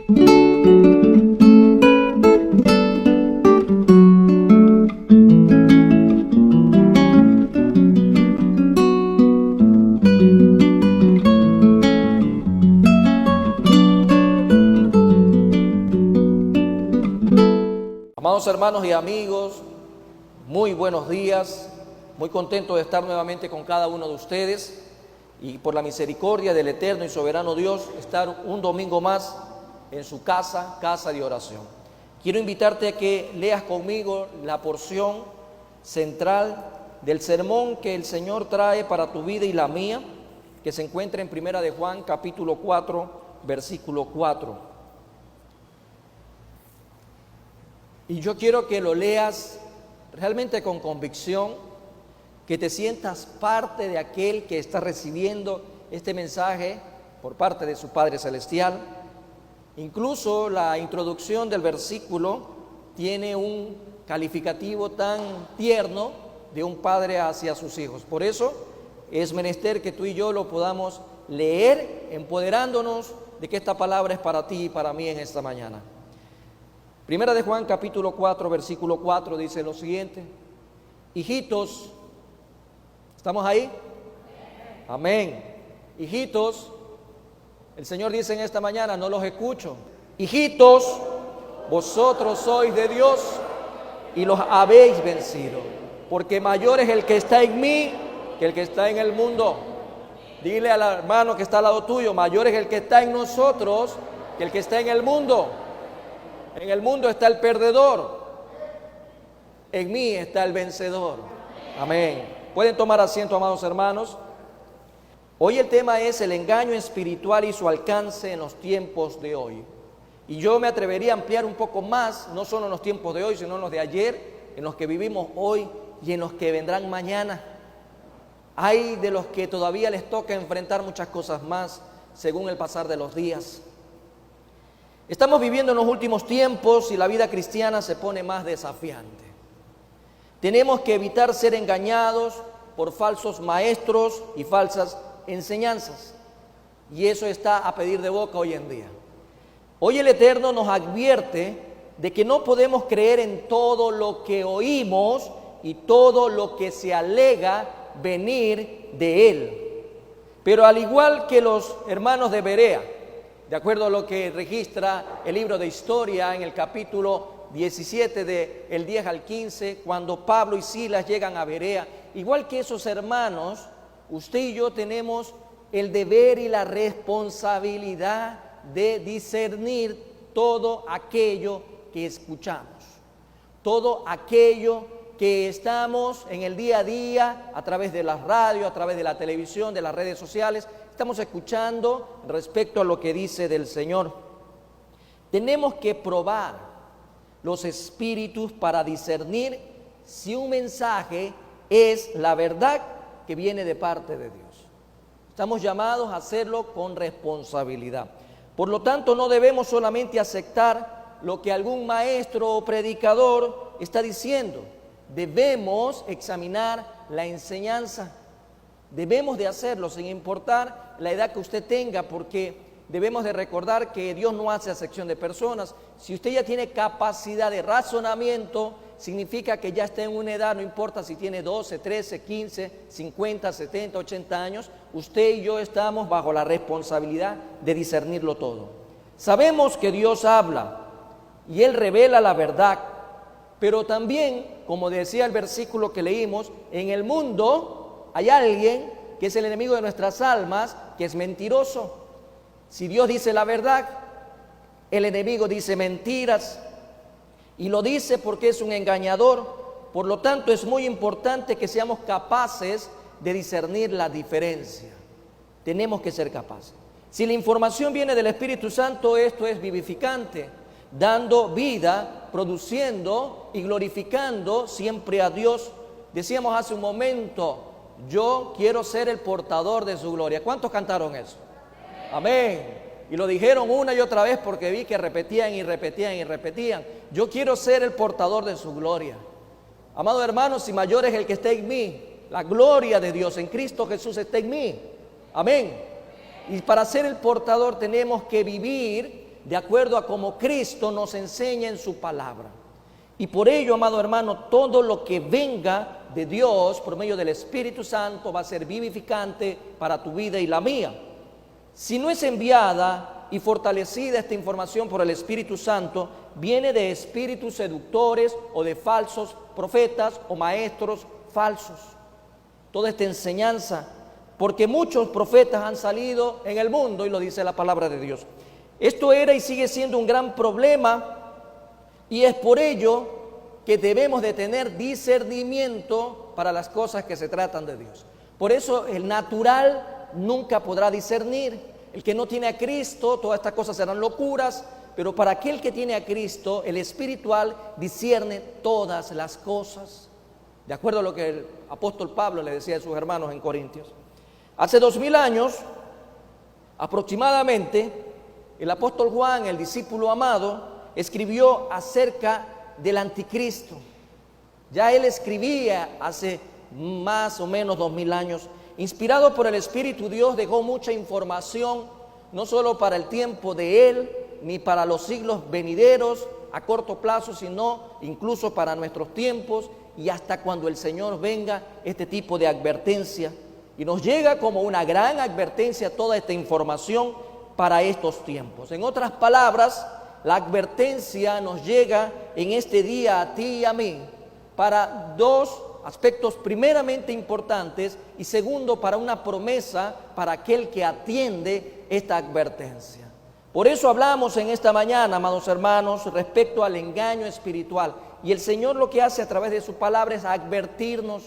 Amados hermanos y amigos, muy buenos días, muy contento de estar nuevamente con cada uno de ustedes y por la misericordia del eterno y soberano Dios, estar un domingo más en su casa de oración. Quiero invitarte a que leas conmigo la porción central del sermón que el Señor trae para tu vida y la mía, que se encuentra en Primera de Juan, capítulo 4, versículo 4. Y yo quiero que lo leas realmente con convicción, que te sientas parte de aquel que está recibiendo este mensaje por parte de su Padre Celestial. Incluso la introducción del versículo tiene un calificativo tan tierno de un padre hacia sus hijos. Por eso es menester que tú y yo lo podamos leer, empoderándonos de que esta palabra es para ti y para mí en esta mañana. Primera de Juan, capítulo 4, versículo 4, dice lo siguiente: hijitos, ¿estamos ahí? Amén. Hijitos, el Señor dice en esta mañana, no los escucho. Hijitos, vosotros sois de Dios y los habéis vencido, porque mayor es el que está en mí que el que está en el mundo. Dile al hermano que está al lado tuyo, mayor es el que está en nosotros que el que está en el mundo. En el mundo está el perdedor, en mí está el vencedor. Amén. Pueden tomar asiento, amados hermanos. Hoy el tema es el engaño espiritual y su alcance en los tiempos de hoy. Y yo me atrevería a ampliar un poco más, no solo en los tiempos de hoy, sino en los de ayer, en los que vivimos hoy y en los que vendrán mañana. Hay de los que todavía les toca enfrentar muchas cosas más según el pasar de los días. Estamos viviendo en los últimos tiempos y la vida cristiana se pone más desafiante. Tenemos que evitar ser engañados por falsos maestros y falsas enseñanzas. Y eso está a pedir de boca hoy en día. Hoy el Eterno nos advierte de que no podemos creer en todo lo que oímos y todo lo que se alega venir de Él. Pero al igual que los hermanos de Berea, de acuerdo a lo que registra el libro de Historia en el capítulo 17 del 10 al 15, cuando Pablo y Silas llegan a Berea, igual que esos hermanos, usted y yo tenemos el deber y la responsabilidad de discernir todo aquello que escuchamos, todo aquello que estamos en el día a día, a través de la radio, a través de la televisión, de las redes sociales, estamos escuchando respecto a lo que dice del Señor. Tenemos que probar los espíritus para discernir si un mensaje es la verdad que viene de parte de Dios. Estamos llamados a hacerlo con responsabilidad. Por lo tanto, no debemos solamente aceptar lo que algún maestro o predicador está diciendo. Debemos examinar la enseñanza. Debemos de hacerlo sin importar la edad que usted tenga, porque debemos de recordar que Dios no hace acepción de personas. Si usted ya tiene capacidad de razonamiento, significa que ya está en una edad, no importa si tiene 12, 13, 15, 50, 70, 80 años, usted y yo estamos bajo la responsabilidad de discernirlo todo. Sabemos que Dios habla y Él revela la verdad, pero también, como decía el versículo que leímos, en el mundo hay alguien que es el enemigo de nuestras almas, que es mentiroso. Si Dios dice la verdad, el enemigo dice mentiras, y lo dice porque es un engañador. Por lo tanto, es muy importante que seamos capaces de discernir la diferencia. Tenemos que ser capaces. Si la información viene del Espíritu Santo, esto es vivificante, dando vida, produciendo y glorificando siempre a Dios. Decíamos hace un momento, yo quiero ser el portador de su gloria. ¿Cuántos cantaron eso? Amén. Y lo dijeron una y otra vez porque vi que repetían y repetían y repetían. Yo quiero ser el portador de su gloria. Amados hermanos, si mayor es el que está en mí, la gloria de Dios en Cristo Jesús está en mí. Amén. Y para ser el portador tenemos que vivir de acuerdo a como Cristo nos enseña en su palabra. Y por ello, amado hermano, todo lo que venga de Dios por medio del Espíritu Santo va a ser vivificante para tu vida y la mía. Si no es enviada y fortalecida esta información por el Espíritu Santo, viene de espíritus seductores o de falsos profetas o maestros falsos. Toda esta enseñanza, porque muchos profetas han salido en el mundo, y lo dice la palabra de Dios. Esto era y sigue siendo un gran problema, y es por ello que debemos de tener discernimiento para las cosas que se tratan de Dios. Por eso el natural nunca podrá discernir. El que no tiene a Cristo, todas estas cosas serán locuras, pero para aquel que tiene a Cristo, el espiritual discierne todas las cosas. De acuerdo a lo que el apóstol Pablo le decía a sus hermanos en Corintios. Hace 2000 años, aproximadamente, el apóstol Juan, el discípulo amado, escribió acerca del anticristo. Ya él escribía hace más o menos 2000 años. Inspirado por el Espíritu, Dios dejó mucha información, no solo para el tiempo de él, ni para los siglos venideros a corto plazo, sino incluso para nuestros tiempos y hasta cuando el Señor venga, este tipo de advertencia. Y nos llega como una gran advertencia toda esta información para estos tiempos. En otras palabras, la advertencia nos llega en este día a ti y a mí para dos aspectos primeramente importantes y segundo para una promesa para aquel que atiende esta advertencia. Por eso hablamos en esta mañana, amados hermanos, respecto al engaño espiritual. Y el Señor lo que hace a través de su palabra es advertirnos.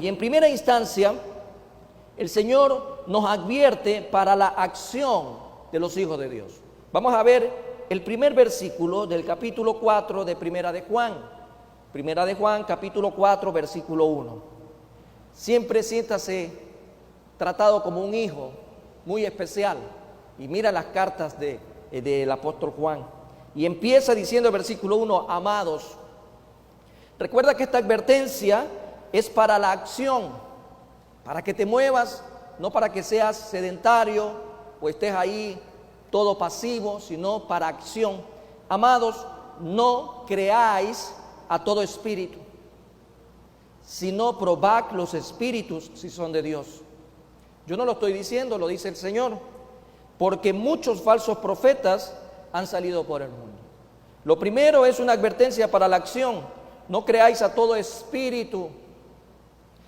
Y en primera instancia, el Señor nos advierte para la acción de los hijos de Dios. Vamos a ver el primer versículo del capítulo 4 de Primera de Juan. Primera de Juan, capítulo 4, versículo 1. Siempre siéntase tratado como un hijo muy especial. Y mira las cartas del apóstol Juan. Y empieza diciendo el versículo 1, amados. Recuerda que esta advertencia es para la acción, para que te muevas, no para que seas sedentario o estés ahí todo pasivo, sino para acción. Amados, no creáis a todo espíritu, sino probad los espíritus si son de Dios. Yo no lo estoy diciendo, lo dice el Señor, porque muchos falsos profetas han salido por el mundo. Lo primero es una advertencia para la acción. No creáis a todo espíritu.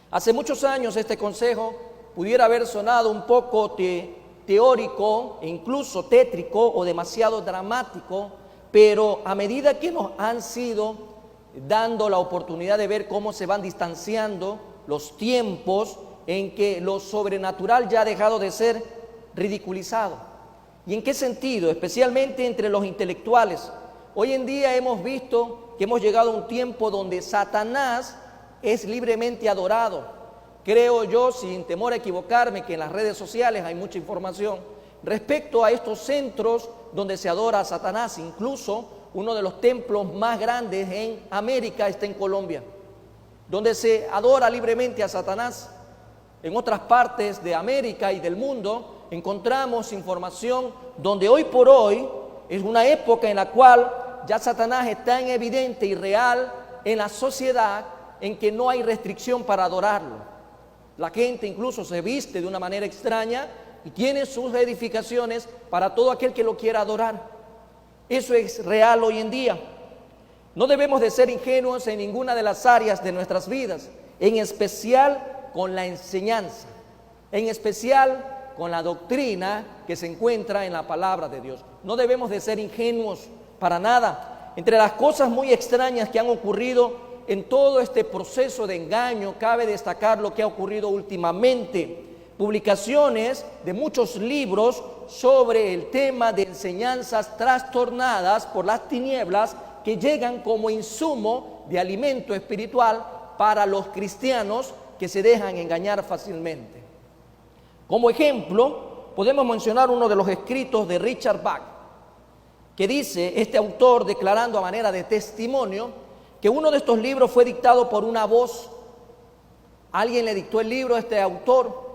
Hace muchos años este consejo pudiera haber sonado un poco teórico e incluso tétrico o demasiado dramático, pero a medida que nos han sido dando la oportunidad de ver cómo se van distanciando los tiempos en que lo sobrenatural ya ha dejado de ser ridiculizado. ¿Y en qué sentido? Especialmente entre los intelectuales. Hoy en día hemos visto que hemos llegado a un tiempo donde Satanás es libremente adorado. Creo yo, sin temor a equivocarme, que en las redes sociales hay mucha información respecto a estos centros donde se adora a Satanás. Incluso uno de los templos más grandes en América está en Colombia, donde se adora libremente a Satanás. En otras partes de América y del mundo encontramos información donde hoy por hoy es una época en la cual ya Satanás está en evidente y real en la sociedad, en que no hay restricción para adorarlo. La gente incluso se viste de una manera extraña y tiene sus edificaciones para todo aquel que lo quiera adorar. Eso es real hoy en día. No debemos de ser ingenuos en ninguna de las áreas de nuestras vidas, en especial con la enseñanza, en especial con la doctrina que se encuentra en la palabra de Dios. No debemos de ser ingenuos para nada. Entre las cosas muy extrañas que han ocurrido en todo este proceso de engaño, cabe destacar lo que ha ocurrido últimamente. Publicaciones de muchos libros sobre el tema de enseñanzas trastornadas por las tinieblas que llegan como insumo de alimento espiritual para los cristianos que se dejan engañar fácilmente. Como ejemplo, podemos mencionar uno de los escritos de Richard Bach, que dice, este autor declarando a manera de testimonio, que uno de estos libros fue dictado por una voz. Alguien le dictó el libro a este autor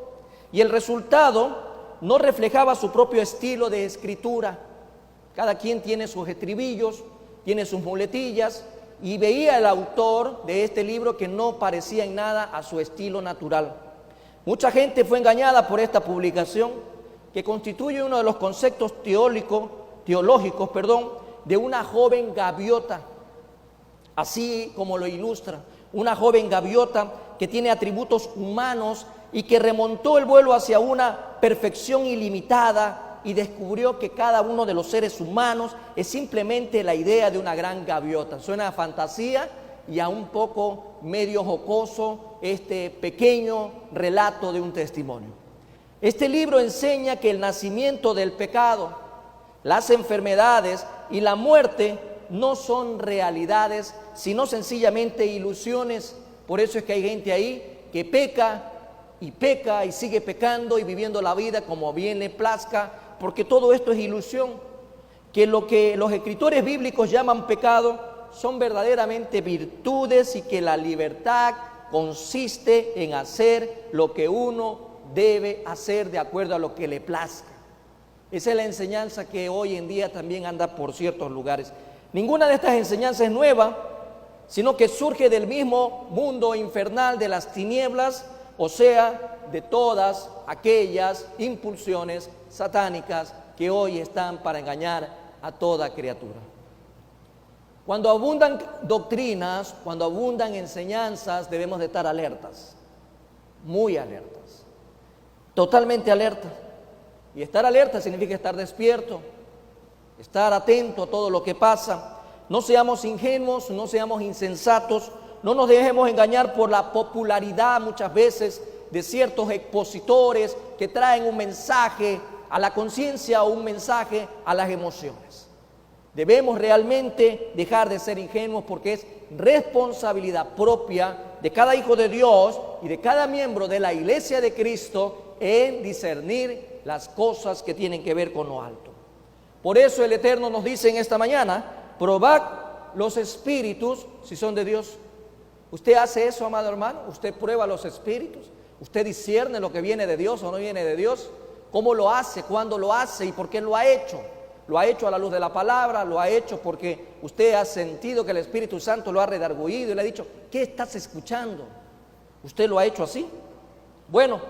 y el resultado no reflejaba su propio estilo de escritura. Cada quien tiene sus estribillos, tiene sus muletillas, y veía el autor de este libro que no parecía en nada a su estilo natural. Mucha gente fue engañada por esta publicación, que constituye uno de los conceptos teológicos, de una joven gaviota, así como lo ilustra, una joven gaviota que tiene atributos humanos y que remontó el vuelo hacia una perfección ilimitada y descubrió que cada uno de los seres humanos es simplemente la idea de una gran gaviota. Suena a fantasía y a un poco medio jocoso este pequeño relato de un testimonio. Este libro enseña que el nacimiento del pecado, las enfermedades y la muerte no son realidades, sino sencillamente ilusiones. Por eso es que hay gente ahí que peca y sigue pecando y viviendo la vida como bien le plazca, porque todo esto es ilusión. Que lo que los escritores bíblicos llaman pecado son verdaderamente virtudes, y que la libertad consiste en hacer lo que uno debe hacer de acuerdo a lo que le plazca. Esa es la enseñanza que hoy en día también anda por ciertos lugares. Ninguna de estas enseñanzas es nueva, sino que surge del mismo mundo infernal de las tinieblas, o sea, de todas aquellas impulsiones satánicas que hoy están para engañar a toda criatura. Cuando abundan doctrinas, cuando abundan enseñanzas, debemos de estar alertas, muy alertas, totalmente alertas. Y estar alerta significa estar despierto, estar atento a todo lo que pasa. No seamos ingenuos, no seamos insensatos, no nos dejemos engañar por la popularidad muchas veces de ciertos expositores que traen un mensaje a la conciencia o un mensaje a las emociones. Debemos realmente dejar de ser ingenuos, porque es responsabilidad propia de cada hijo de Dios y de cada miembro de la Iglesia de Cristo en discernir las cosas que tienen que ver con lo alto. Por eso el Eterno nos dice en esta mañana: probad los espíritus si son de Dios. ¿Usted hace eso, amado hermano? ¿Usted prueba los espíritus? ¿Usted discierne lo que viene de Dios o no viene de Dios? ¿Cómo lo hace? ¿Cuándo lo hace? ¿Y por qué lo ha hecho? ¿Lo ha hecho a la luz de la palabra? ¿Lo ha hecho porque usted ha sentido que el Espíritu Santo lo ha redargüido y le ha dicho: ¿qué estás escuchando? ¿Usted lo ha hecho así? Bueno,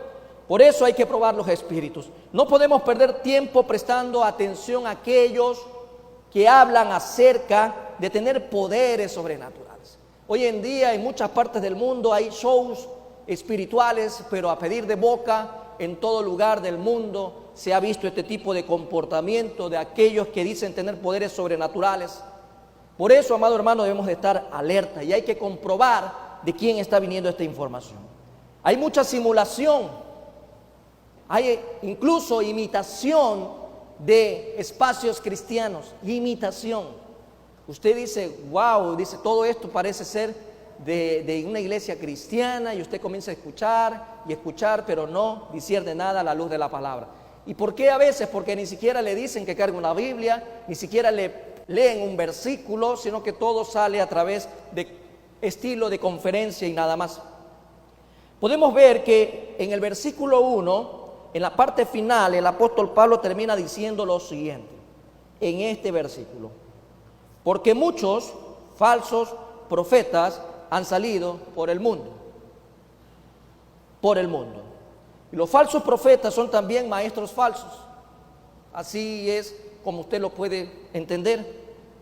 por eso hay que probar los espíritus. No podemos perder tiempo prestando atención a aquellos que hablan acerca de tener poderes sobrenaturales. Hoy en día en muchas partes del mundo hay shows espirituales, pero a pedir de boca. En todo lugar del mundo se ha visto este tipo de comportamiento de aquellos que dicen tener poderes sobrenaturales. Por eso, amado hermano, debemos de estar alerta y hay que comprobar de quién está viniendo esta información. Hay mucha simulación, hay incluso imitación de espacios cristianos, imitación. Usted dice: wow, dice, todo esto parece ser de una iglesia cristiana, y usted comienza a escuchar, pero no discierne nada a la luz de la palabra. ¿Y por qué a veces? Porque ni siquiera le dicen que cargue una Biblia, ni siquiera le leen un versículo, sino que todo sale a través de estilo de conferencia y nada más. Podemos ver que en el versículo 1, en la parte final, el apóstol Pablo termina diciendo lo siguiente, en este versículo: porque muchos falsos profetas han salido por el mundo. Y los falsos profetas son también maestros falsos. Así es como usted lo puede entender.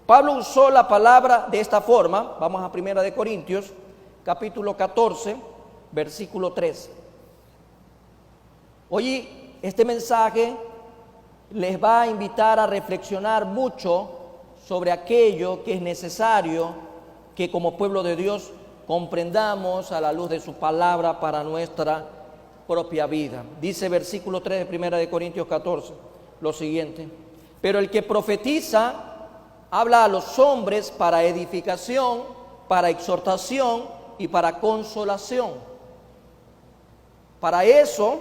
Pablo usó la palabra de esta forma. Vamos a 1 de Corintios, capítulo 14, versículo 13. Hoy este mensaje les va a invitar a reflexionar mucho sobre aquello que es necesario que como pueblo de Dios comprendamos a la luz de su palabra para nuestra propia vida. Dice versículo 3 de 1 de Corintios 14 lo siguiente: pero el que profetiza habla a los hombres para edificación, para exhortación y para consolación. Para eso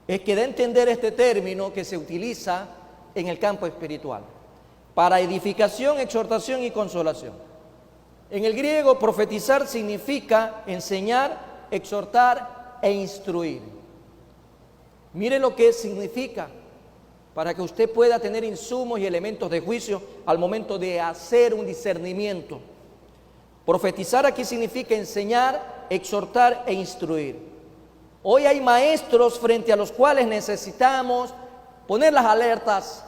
es que da a entender este término que se utiliza en el campo espiritual: para edificación, exhortación y consolación. En el griego, profetizar significa enseñar, exhortar e instruir. Mire lo que significa para que usted pueda tener insumos y elementos de juicio al momento de hacer un discernimiento. Profetizar aquí significa enseñar, exhortar e instruir. Hoy hay maestros frente a los cuales necesitamos poner las alertas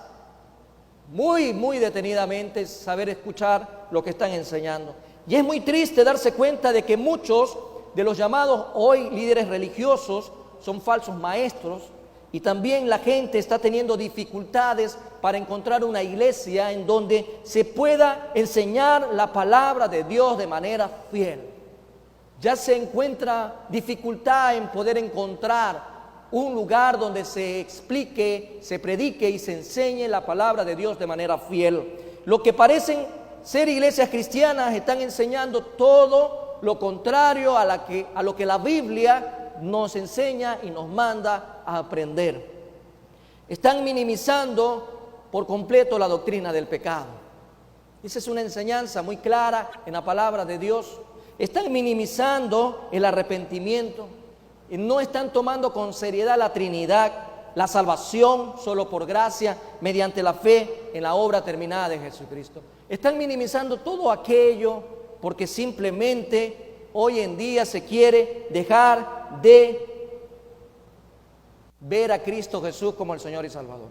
muy detenidamente, saber escuchar lo que están enseñando. Y es muy triste darse cuenta de que muchos de los llamados hoy líderes religiosos son falsos maestros, y también la gente está teniendo dificultades para encontrar una iglesia en donde se pueda enseñar la palabra de Dios de manera fiel. Ya se encuentra dificultad en poder encontrar un lugar donde se explique, se predique y se enseñe la palabra de Dios de manera fiel. Lo que parecen ser iglesias cristianas están enseñando todo lo contrario a lo que la Biblia nos enseña y nos manda a aprender. Están minimizando por completo la doctrina del pecado. Esa es una enseñanza muy clara en la palabra de Dios. Están minimizando el arrepentimiento y no están tomando con seriedad la Trinidad, la salvación solo por gracia, mediante la fe en la obra terminada de Jesucristo. Están minimizando todo aquello porque simplemente hoy en día se quiere dejar de ver a Cristo Jesús como el Señor y Salvador.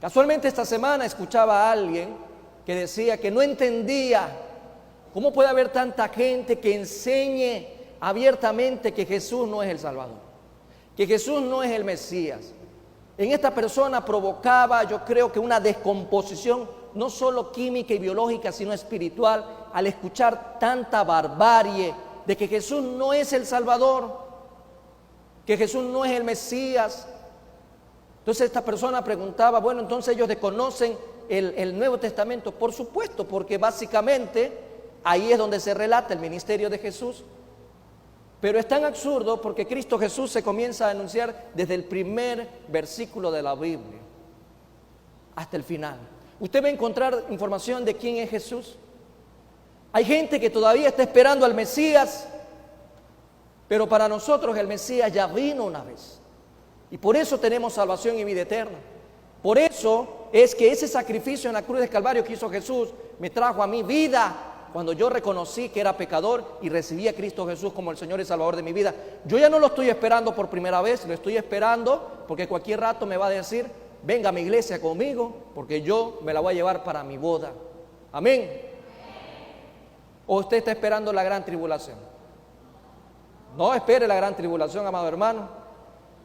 Casualmente esta semana escuchaba a alguien que decía que no entendía cómo puede haber tanta gente que enseñe abiertamente que Jesús no es el Salvador, que Jesús no es el Mesías. En esta persona provocaba, yo creo que una descomposición no solo química y biológica, sino espiritual, al escuchar tanta barbarie de que Jesús no es el Salvador, que Jesús no es el Mesías. Entonces esta persona preguntaba, bueno, entonces ellos desconocen el Nuevo Testamento. Por supuesto, porque básicamente ahí es donde se relata el ministerio de Jesús. Pero es tan absurdo porque Cristo Jesús se comienza a anunciar desde el primer versículo de la Biblia hasta el final. Usted va a encontrar información de quién es Jesús. Hay gente que todavía está esperando al Mesías, pero para nosotros el Mesías ya vino una vez. Y por eso tenemos salvación y vida eterna. Por eso es que ese sacrificio en la cruz del Calvario que hizo Jesús me trajo a mí vida. Cuando yo reconocí que era pecador y recibí a Cristo Jesús como el Señor y Salvador de mi vida, yo ya no lo estoy esperando por primera vez, lo estoy esperando porque cualquier rato me va a decir, venga a mi iglesia conmigo, porque yo me la voy a llevar para mi boda. Amén. ¿O usted está esperando la gran tribulación? No espere la gran tribulación, amado hermano.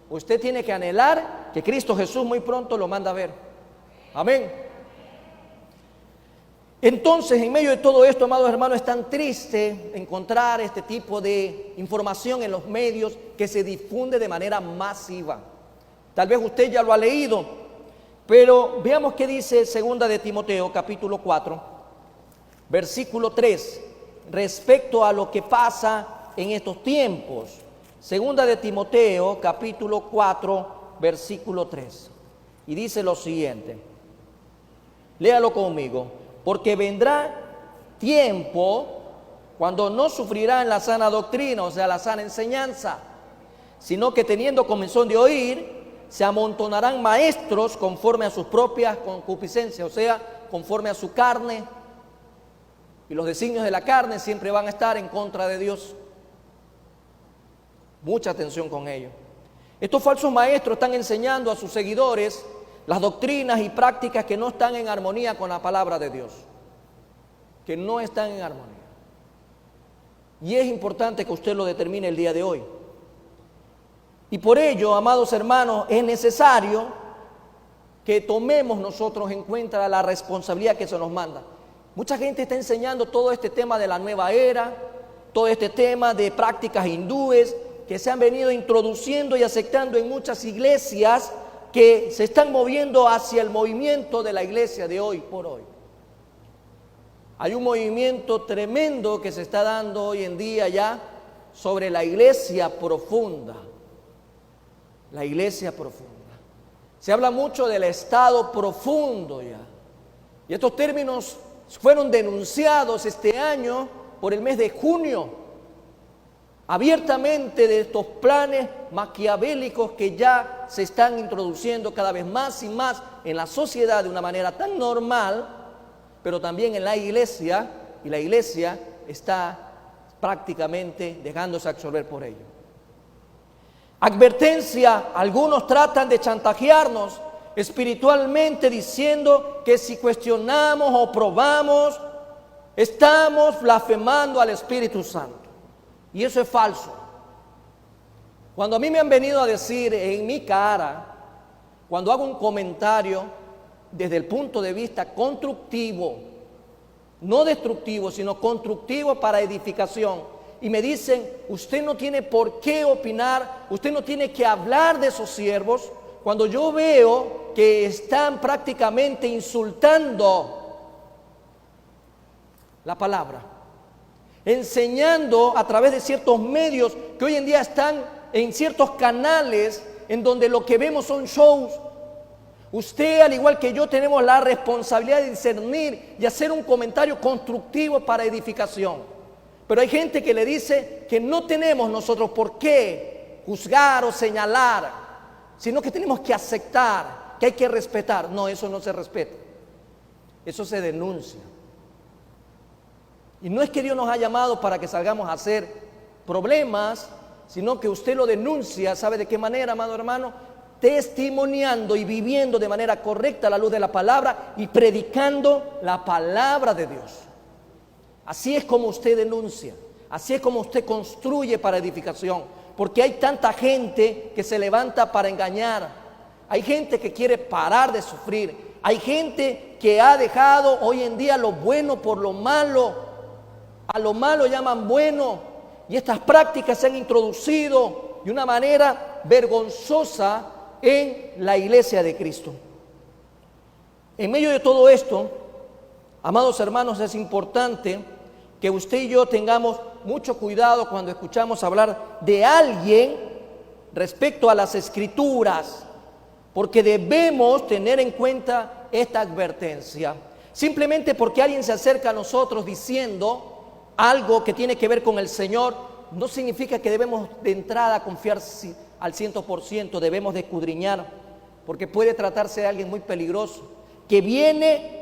Usted tiene que anhelar que Cristo Jesús muy pronto lo manda a ver. Amén. Entonces, en medio de todo esto, amados hermanos, es tan triste encontrar este tipo de información en los medios que se difunde de manera masiva. Tal vez usted ya lo ha leído, pero veamos qué dice 2 de Timoteo, capítulo 4, versículo 3, respecto a lo que pasa en estos tiempos. 2 de Timoteo, capítulo 4, versículo 3. Y dice lo siguiente, léalo conmigo. Porque vendrá tiempo cuando no sufrirán la sana doctrina, o sea, la sana enseñanza, sino que teniendo comezón de oír, se amontonarán maestros conforme a sus propias concupiscencias, o sea, conforme a su carne, y los designios de la carne siempre van a estar en contra de Dios. Mucha atención con ello. Estos falsos maestros están enseñando a sus seguidores las doctrinas y prácticas que no están en armonía con la palabra de Dios, que no están en armonía. Y es importante que usted lo determine el día de hoy. Y por ello, amados hermanos, es necesario que tomemos nosotros en cuenta la responsabilidad que se nos manda. Mucha gente está enseñando todo este tema de la nueva era, todo este tema de prácticas hindúes que se han venido introduciendo y aceptando en muchas iglesias que se están moviendo hacia el movimiento de la iglesia de hoy por hoy. Hay un movimiento tremendo que se está dando hoy en día ya sobre la iglesia profunda. La iglesia profunda. Se habla mucho del estado profundo ya. Y estos términos fueron denunciados este año por el mes de junio, abiertamente, de estos planes maquiavélicos que ya se están introduciendo cada vez más y más en la sociedad de una manera tan normal, pero también en la iglesia, y la iglesia está prácticamente dejándose absorber por ello. Advertencia: algunos tratan de chantajearnos espiritualmente diciendo que si cuestionamos o probamos, estamos blasfemando al Espíritu Santo. Y eso es falso. Cuando a mí me han venido a decir en mi cara, cuando hago un comentario desde el punto de vista constructivo, no destructivo, sino constructivo para edificación, y me dicen: usted no tiene por qué opinar, usted no tiene que hablar de esos siervos, cuando yo veo que están prácticamente insultando la palabra, enseñando a través de ciertos medios que hoy en día están en ciertos canales en donde lo que vemos son shows. Usted, al igual que yo, tenemos la responsabilidad de discernir y hacer un comentario constructivo para edificación. Pero hay gente que le dice que no tenemos nosotros por qué juzgar o señalar, sino que tenemos que aceptar, que hay que respetar. No, eso no se respeta, eso se denuncia. Y no es que Dios nos ha llamado para que salgamos a hacer problemas, sino que usted lo denuncia. ¿Sabe de qué manera, amado hermano? Testimoniando y viviendo de manera correcta a la luz de la palabra y predicando la palabra de Dios. Así es como usted denuncia, así es como usted construye para edificación, porque hay tanta gente que se levanta para engañar, hay gente que quiere parar de sufrir, hay gente que ha dejado hoy en día lo bueno por lo malo, a lo malo llaman bueno. Y estas prácticas se han introducido de una manera vergonzosa en la iglesia de Cristo. En medio de todo esto, amados hermanos, es importante que usted y yo tengamos mucho cuidado cuando escuchamos hablar de alguien respecto a las Escrituras, porque debemos tener en cuenta esta advertencia. Simplemente porque alguien se acerca a nosotros diciendo algo que tiene que ver con el Señor, no significa que debemos de entrada confiar al 100%, debemos de escudriñar, porque puede tratarse de alguien muy peligroso, que viene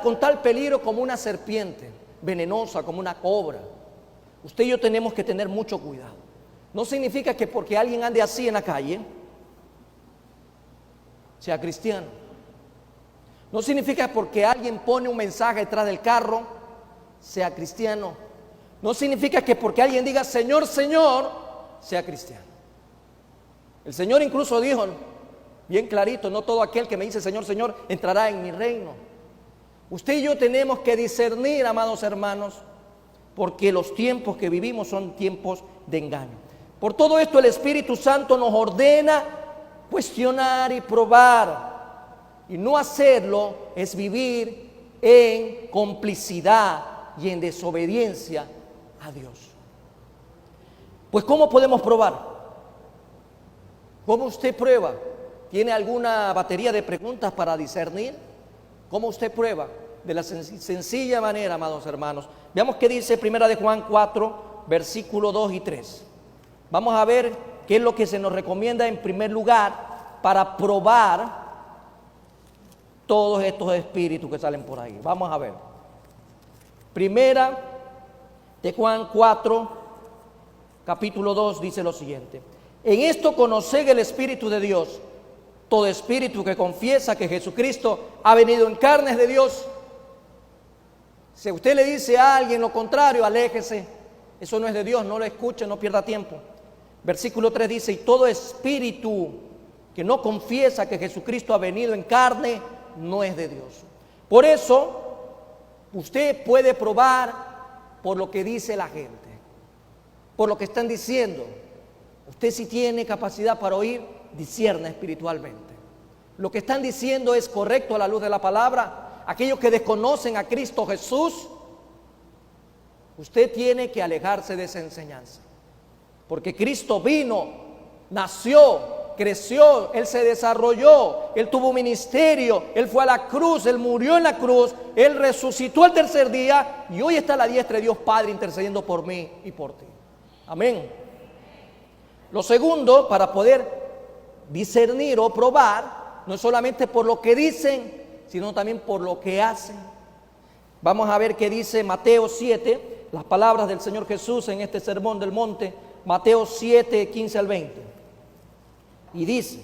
con tal peligro como una serpiente, venenosa como una cobra. Usted y yo tenemos que tener mucho cuidado. No significa que porque alguien ande así en la calle, sea cristiano. No significa porque alguien pone un mensaje detrás del carro, sea cristiano. No significa que porque alguien diga Señor, Señor, sea cristiano. El Señor incluso dijo bien clarito: no todo aquel que me dice Señor, Señor entrará en mi reino. Usted y yo tenemos que discernir, amados hermanos, porque los tiempos que vivimos son tiempos de engaño. Por todo esto el Espíritu Santo nos ordena cuestionar y probar, y no hacerlo es vivir en complicidad y en desobediencia a Dios. Pues ¿cómo podemos probar? ¿Cómo usted prueba? ¿Tiene alguna batería de preguntas para discernir? ¿Cómo usted prueba? De la sencilla manera, amados hermanos. Veamos qué dice 1 de Juan 4, versículos 2 y 3. Vamos a ver qué es lo que se nos recomienda en primer lugar para probar todos estos espíritus que salen por ahí. Vamos a ver. 1 de Juan 4, capítulo 2, dice lo siguiente: en esto conoced el Espíritu de Dios. Todo espíritu que confiesa que Jesucristo ha venido en carnes de Dios. Si usted le dice a alguien lo contrario, aléjese. Eso no es de Dios, no lo escuche, no pierda tiempo. Versículo 3 dice: y todo espíritu que no confiesa que Jesucristo ha venido en carne, no es de Dios. Por eso, usted puede probar por lo que dice la gente, por lo que están diciendo. Usted, si tiene capacidad para oír, discierna espiritualmente. Lo que están diciendo es correcto a la luz de la palabra. Aquellos que desconocen a Cristo Jesús, usted tiene que alejarse de esa enseñanza, porque Cristo vino, nació, creció, Él se desarrolló, Él tuvo un ministerio, Él fue a la cruz, Él murió en la cruz, Él resucitó al tercer día y hoy está a la diestra de Dios Padre intercediendo por mí y por ti. Amén. Lo segundo, para poder discernir o probar, no solamente por lo que dicen, sino también por lo que hacen. Vamos a ver qué dice Mateo 7, las palabras del Señor Jesús en este sermón del monte, Mateo 7, 15 al 20. Y dice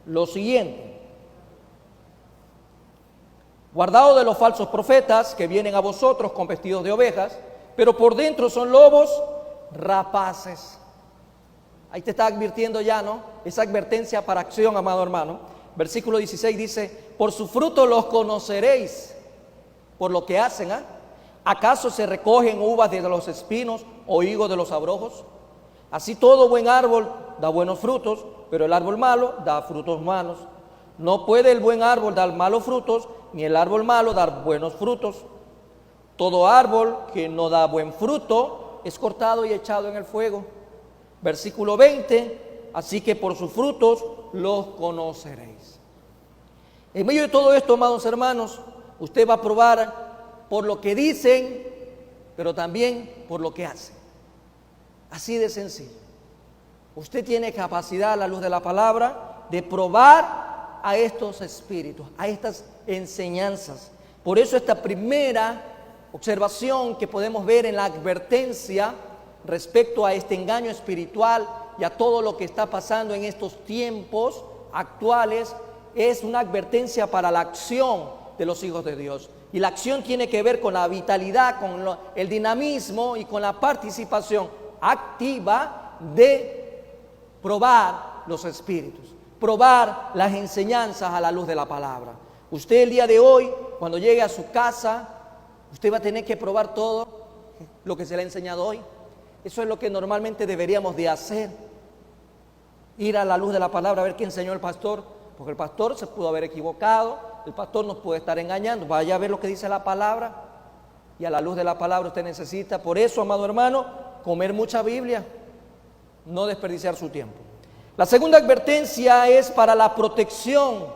lo siguiente: guardaos de los falsos profetas que vienen a vosotros con vestidos de ovejas, pero por dentro son lobos rapaces. Ahí te está advirtiendo ya, ¿no? Esa advertencia para acción, amado hermano. Versículo 16 dice: por su fruto los conoceréis, por lo que hacen. ¿Acaso se recogen uvas de los espinos o higos de los abrojos? Así todo buen árbol da buenos frutos, pero el árbol malo da frutos malos. No puede el buen árbol dar malos frutos, ni el árbol malo dar buenos frutos. Todo árbol que no da buen fruto es cortado y echado en el fuego. Versículo 20, así que por sus frutos los conoceréis. En medio de todo esto, amados hermanos, usted va a probar por lo que dicen, pero también por lo que hacen. Así de sencillo. Usted tiene capacidad, a la luz de la palabra, de probar a estos espíritus, a estas enseñanzas. Por eso esta primera observación que podemos ver en la advertencia respecto a este engaño espiritual y a todo lo que está pasando en estos tiempos actuales es una advertencia para la acción de los hijos de Dios. Y la acción tiene que ver con la vitalidad, con el dinamismo y con la participación activa de probar los espíritus, probar las enseñanzas a la luz de la palabra. Usted el día de hoy, cuando llegue a su casa, usted va a tener que probar todo lo que se le ha enseñado hoy. Eso es lo que normalmente deberíamos de hacer. Ir a la luz de la palabra a ver qué enseñó el pastor, porque el pastor se pudo haber equivocado, el pastor nos puede estar engañando. Vaya a ver lo que dice la palabra, y a la luz de la palabra usted necesita, por eso, amado hermano, comer mucha Biblia, no desperdiciar su tiempo. La segunda advertencia es para la protección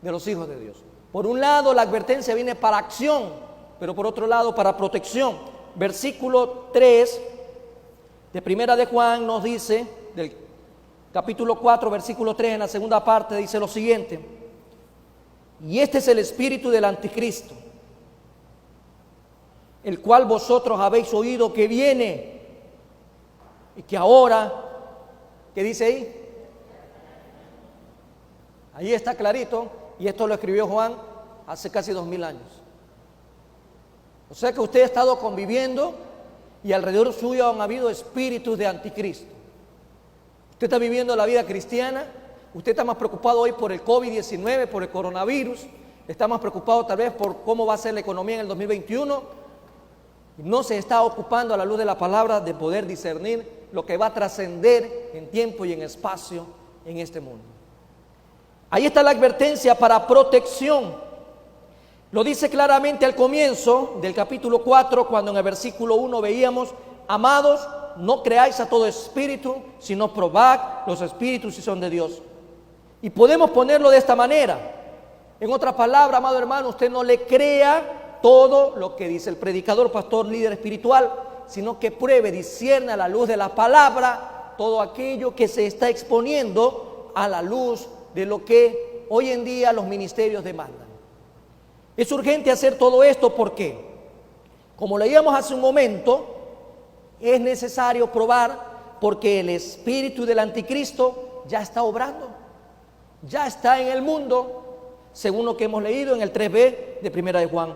de los hijos de Dios. Por un lado, la advertencia viene para acción, pero por otro lado, para protección. Versículo 3 de Primera de Juan nos dice, del capítulo 4, versículo 3, en la segunda parte, dice lo siguiente: y este es el espíritu del anticristo, el cual vosotros habéis oído que viene y que ahora, ¿qué dice ahí? Ahí está clarito, y esto lo escribió Juan hace casi 2000 años. O sea que usted ha estado conviviendo y alrededor suyo han habido espíritus de anticristo. Usted está viviendo la vida cristiana, usted está más preocupado hoy por el COVID-19, por el coronavirus, está más preocupado tal vez por cómo va a ser la economía en el 2021, y no se está ocupando a la luz de la palabra de poder discernir lo que va a trascender en tiempo y en espacio en este mundo. Ahí está la advertencia para protección. Lo dice claramente al comienzo del capítulo 4, cuando en el versículo 1 veíamos: amados, no creáis a todo espíritu, sino probad los espíritus si son de Dios. Y podemos ponerlo de esta manera. En otras palabras, amado hermano, usted no le crea todo lo que dice el predicador, pastor, líder espiritual, sino que pruebe, discierna a la luz de la palabra todo aquello que se está exponiendo a la luz de lo que hoy en día los ministerios demandan. Es urgente hacer todo esto porque, como leíamos hace un momento, es necesario probar porque el espíritu del anticristo ya está obrando, ya está en el mundo, según lo que hemos leído en el 3b de Primera de Juan.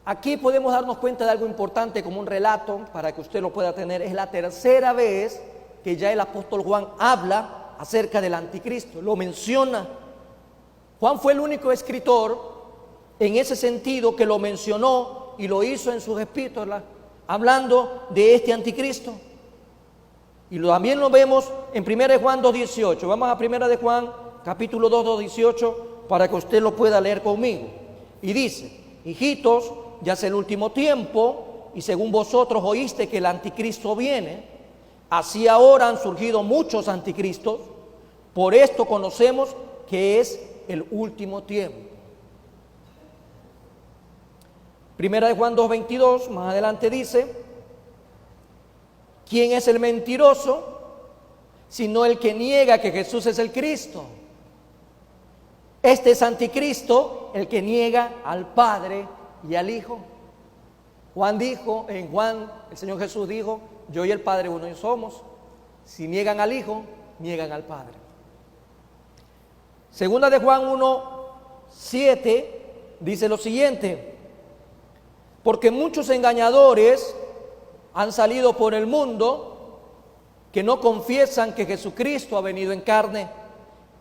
Aquí podemos darnos cuenta de algo importante como un relato para que usted lo pueda tener. Es la tercera vez que ya el apóstol Juan habla acerca del anticristo, lo menciona. Juan fue el único escritor en ese sentido que lo mencionó y lo hizo en sus epístolas, hablando de este anticristo. Y también lo vemos en 1 Juan 2:18. Vamos a 1 Juan capítulo 2:18 para que usted lo pueda leer conmigo. Y dice: hijitos, ya es el último tiempo, y según vosotros oíste que el anticristo viene, así ahora han surgido muchos anticristos. Por esto conocemos que es el último tiempo. Primera de Juan 2:22, más adelante dice: ¿quién es el mentiroso? sino el que niega que Jesús es el Cristo. Este es anticristo, el que niega al Padre y al Hijo. En Juan, el Señor Jesús dijo, yo y el Padre uno y somos. Si niegan al Hijo, niegan al Padre. Segunda de Juan 1:7 dice lo siguiente: porque muchos engañadores han salido por el mundo que no confiesan que Jesucristo ha venido en carne.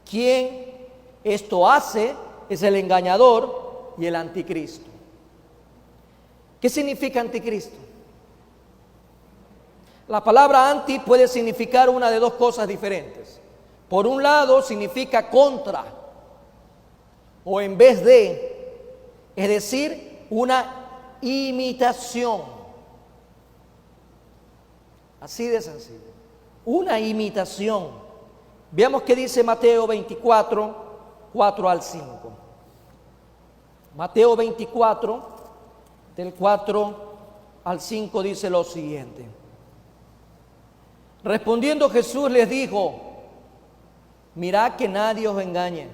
Quien esto hace es el engañador y el anticristo. ¿Qué significa anticristo? La palabra anti puede significar una de dos cosas diferentes. Por un lado significa contra o en vez de, es decir, una imitación. Así de sencillo. Una imitación. Veamos qué dice Mateo 24, 4 al 5. Mateo 24, del 4 al 5 dice lo siguiente. Respondiendo Jesús les dijo: mirad que nadie os engañe.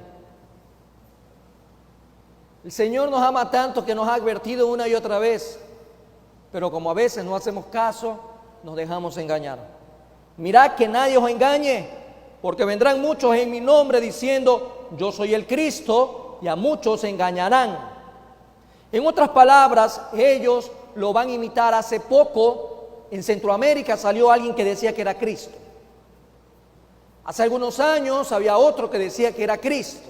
El Señor nos ama tanto que nos ha advertido una y otra vez, pero como a veces no hacemos caso, nos dejamos engañar. Mirad que nadie os engañe, porque vendrán muchos en mi nombre diciendo: yo soy el Cristo, y a muchos engañarán. En otras palabras, ellos lo van a imitar. Hace poco en Centroamérica salió alguien que decía que era Cristo. Hace algunos años había otro que decía que era Cristo.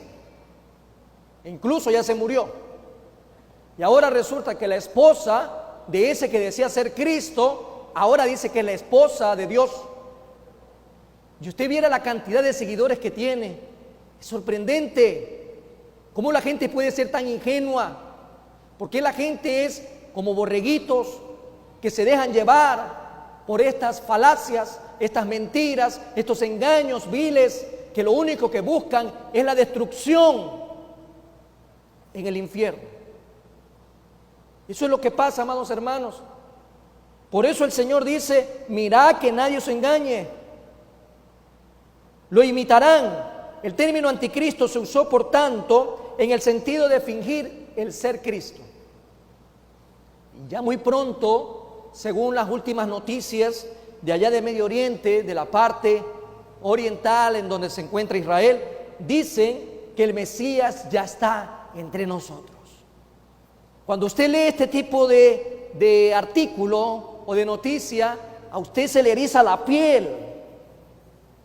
Incluso ya se murió. Y ahora resulta que la esposa de ese que decía ser Cristo, ahora dice que es la esposa de Dios. Y usted viera la cantidad de seguidores que tiene. Es sorprendente cómo la gente puede ser tan ingenua. Porque la gente es como borreguitos que se dejan llevar por estas falacias, estas mentiras, estos engaños viles, que lo único que buscan es la destrucción en el infierno. Eso es lo que pasa, amados hermanos. Por eso el Señor dice: mirad que nadie os engañe. Lo imitarán. El término anticristo se usó, por tanto, en el sentido de fingir el ser Cristo. Y ya muy pronto, según las últimas noticias de allá de Medio Oriente, de la parte oriental en donde se encuentra Israel, dicen que el Mesías ya está entre nosotros. Cuando usted lee este tipo de artículo o de noticia, a usted se le eriza la piel.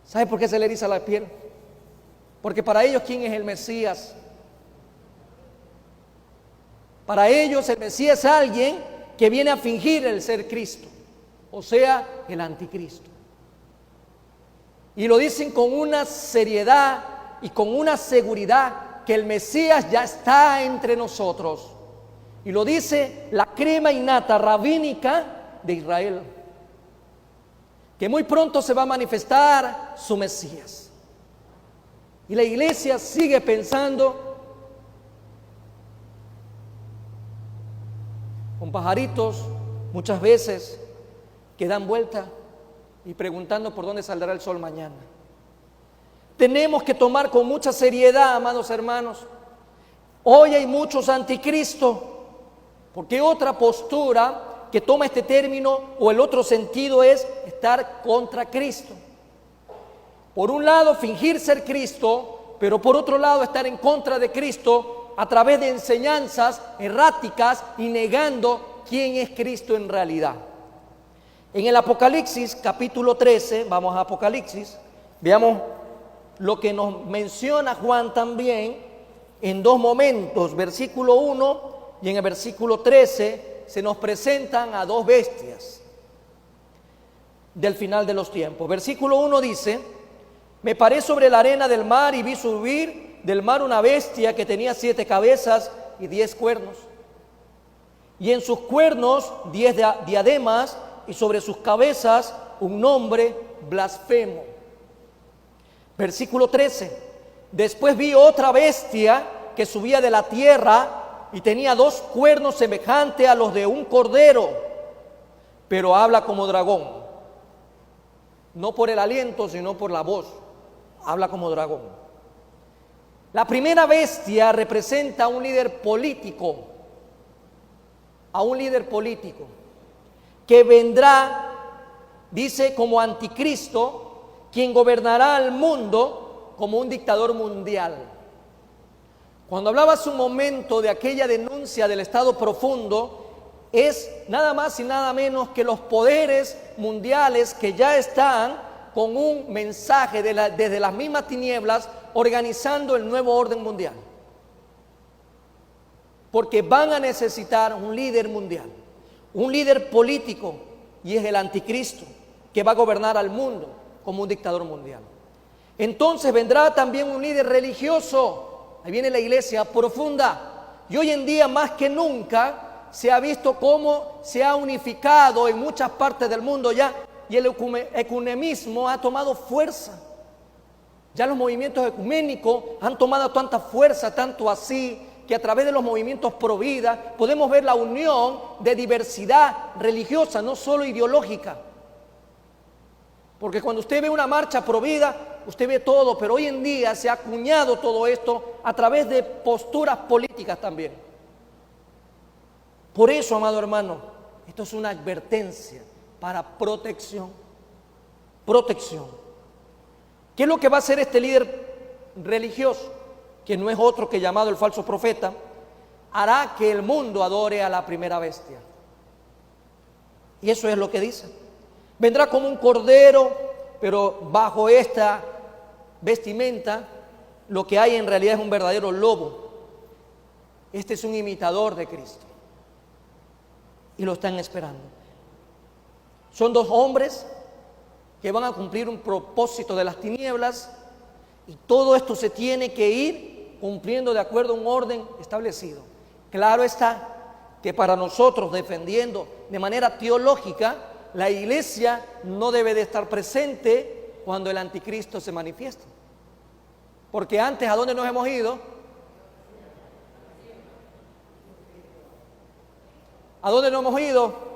¿Sabe por qué se le eriza la piel? Porque para ellos, ¿quién es el Mesías? Para ellos el Mesías es alguien que viene a fingir el ser Cristo, o sea, el anticristo. Y lo dicen con una seriedad y con una seguridad que el Mesías ya está entre nosotros. Y lo dice la crema innata rabínica de Israel, que muy pronto se va a manifestar su Mesías. Y la iglesia sigue pensando con pajaritos muchas veces que dan vuelta y preguntando por dónde saldrá el sol mañana. Tenemos que tomar con mucha seriedad, amados hermanos. Hoy hay muchos anticristos, porque otra postura que toma este término o el otro sentido es estar contra Cristo. Por un lado, fingir ser Cristo, pero por otro lado, estar en contra de Cristo a través de enseñanzas erráticas y negando quién es Cristo en realidad. En el Apocalipsis capítulo 13, vamos a Apocalipsis, veamos lo que nos menciona Juan también en dos momentos, versículo 1 y en el versículo 13 se nos presentan a dos bestias del final de los tiempos. Versículo 1 dice: me paré sobre la arena del mar y vi subir del mar una bestia que tenía 7 cabezas y 10 cuernos, y en sus cuernos 10 diademas, y sobre sus cabezas un nombre blasfemo. Versículo 13: después vi otra bestia que subía de la tierra y tenía 2 cuernos semejantes a los de un cordero, pero habla como dragón. no por el aliento, sino por la voz. Habla como dragón. La primera bestia representa a un líder político, que vendrá, dice, como anticristo, quien gobernará al mundo como un dictador mundial. Cuando hablaba hace un momento de aquella denuncia del estado profundo, es nada más y nada menos que los poderes mundiales que ya están con un mensaje desde las mismas tinieblas organizando el nuevo orden mundial. Porque van a necesitar un líder mundial, un líder político, y es el anticristo que va a gobernar al mundo como un dictador mundial. Entonces vendrá también un líder religioso. Ahí viene la iglesia profunda. Y hoy en día más que nunca se ha visto cómo se ha unificado en muchas partes del mundo ya, y el ecumenismo ha tomado fuerza. Ya los movimientos ecuménicos han tomado tanta fuerza, tanto así que a través de los movimientos pro vida podemos ver la unión de diversidad religiosa, no solo ideológica. Porque cuando usted ve una marcha pro vida, usted ve todo, pero hoy en día se ha acuñado todo esto a través de posturas políticas también. Por eso, amado hermano, esto es una advertencia para protección. Protección. ¿Qué es lo que va a hacer este líder religioso? Que no es otro que llamado el falso profeta. Hará que el mundo adore a la primera bestia. Y eso es lo que dice. Vendrá como un cordero, pero bajo esta vestimenta lo que hay en realidad es un verdadero lobo. Este es un imitador de Cristo. Y lo están esperando. Son dos hombres que van a cumplir un propósito de las tinieblas, y todo esto se tiene que ir cumpliendo de acuerdo a un orden establecido. Claro está que para nosotros, defendiendo de manera teológica, la iglesia no debe de estar presente cuando el anticristo se manifiesta. Porque antes, ¿a dónde nos hemos ido? ¿A dónde nos hemos ido?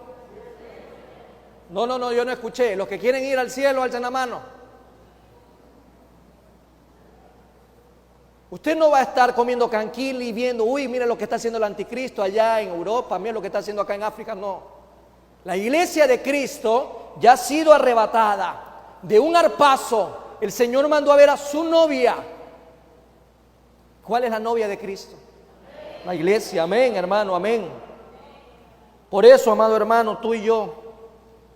No, yo no escuché. Los que quieren ir al cielo, alzan la mano. Usted no va a estar comiendo canquil y viendo, uy, mire lo que está haciendo el anticristo allá en Europa, mire lo que está haciendo acá en África. No. La iglesia de Cristo ya ha sido arrebatada de un arpazo. El Señor mandó a ver a su novia. ¿Cuál es la novia de Cristo? La iglesia. Amén, hermano, amén. Por eso, amado hermano, tú y yo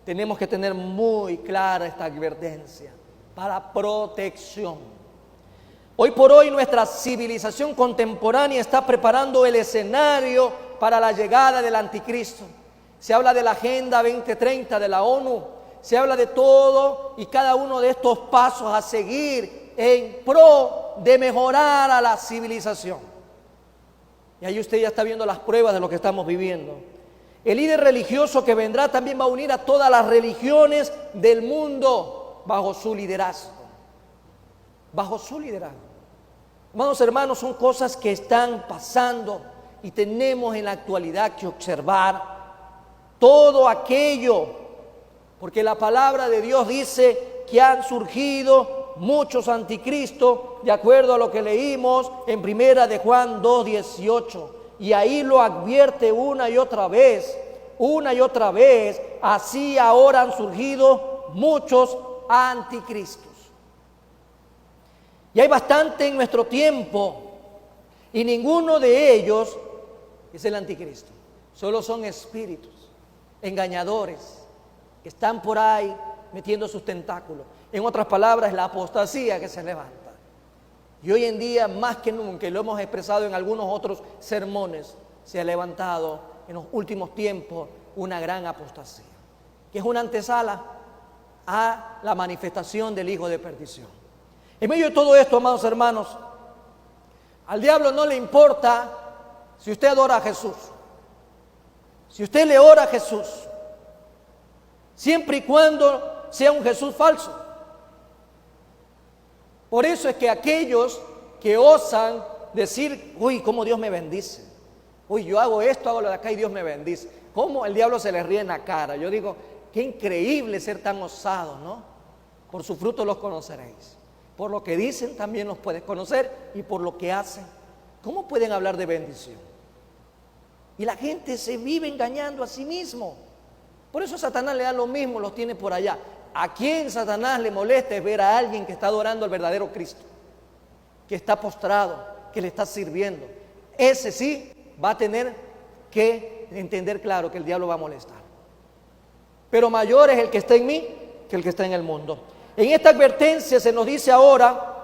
tenemos que tener muy clara esta advertencia para protección. Hoy por hoy nuestra civilización contemporánea está preparando el escenario para la llegada del anticristo. Se habla de la Agenda 2030 de la ONU, se habla de todo y cada uno de estos pasos a seguir en pro de mejorar a la civilización. Y ahí usted ya está viendo las pruebas de lo que estamos viviendo. El líder religioso que vendrá también va a unir a todas las religiones del mundo bajo su liderazgo. Bajo su liderazgo. Amados hermanos, son cosas que están pasando y tenemos en la actualidad que observar todo aquello, porque la palabra de Dios dice que han surgido muchos anticristos, de acuerdo a lo que leímos en primera de Juan 2:18. Y ahí lo advierte una y otra vez, así ahora han surgido muchos anticristos. Y hay bastante en nuestro tiempo, y ninguno de ellos es el anticristo. Solo son espíritus engañadores que están por ahí metiendo sus tentáculos. En otras palabras, la apostasía que se levanta. Y hoy en día, más que nunca, y lo hemos expresado en algunos otros sermones, se ha levantado en los últimos tiempos una gran apostasía, que es una antesala a la manifestación del Hijo de perdición. En medio de todo esto, amados hermanos, al diablo no le importa si usted adora a Jesús, si usted le ora a Jesús, siempre y cuando sea un Jesús falso. Por eso es que aquellos que osan decir, uy, cómo Dios me bendice, uy, yo hago esto, hago lo de acá y Dios me bendice, cómo el diablo se les ríe en la cara. Yo digo, qué increíble ser tan osado, ¿no? Por su fruto los conoceréis. Por lo que dicen también los puedes conocer y por lo que hacen. ¿Cómo pueden hablar de bendición? Y la gente se vive engañando a sí mismo. Por eso Satanás le da lo mismo, los tiene por allá. ¿A quién Satanás le molesta es ver a alguien que está adorando al verdadero Cristo? Que está postrado, que le está sirviendo. Ese sí va a tener que entender claro que el diablo va a molestar. Pero mayor es el que está en mí que el que está en el mundo. En esta advertencia se nos dice ahora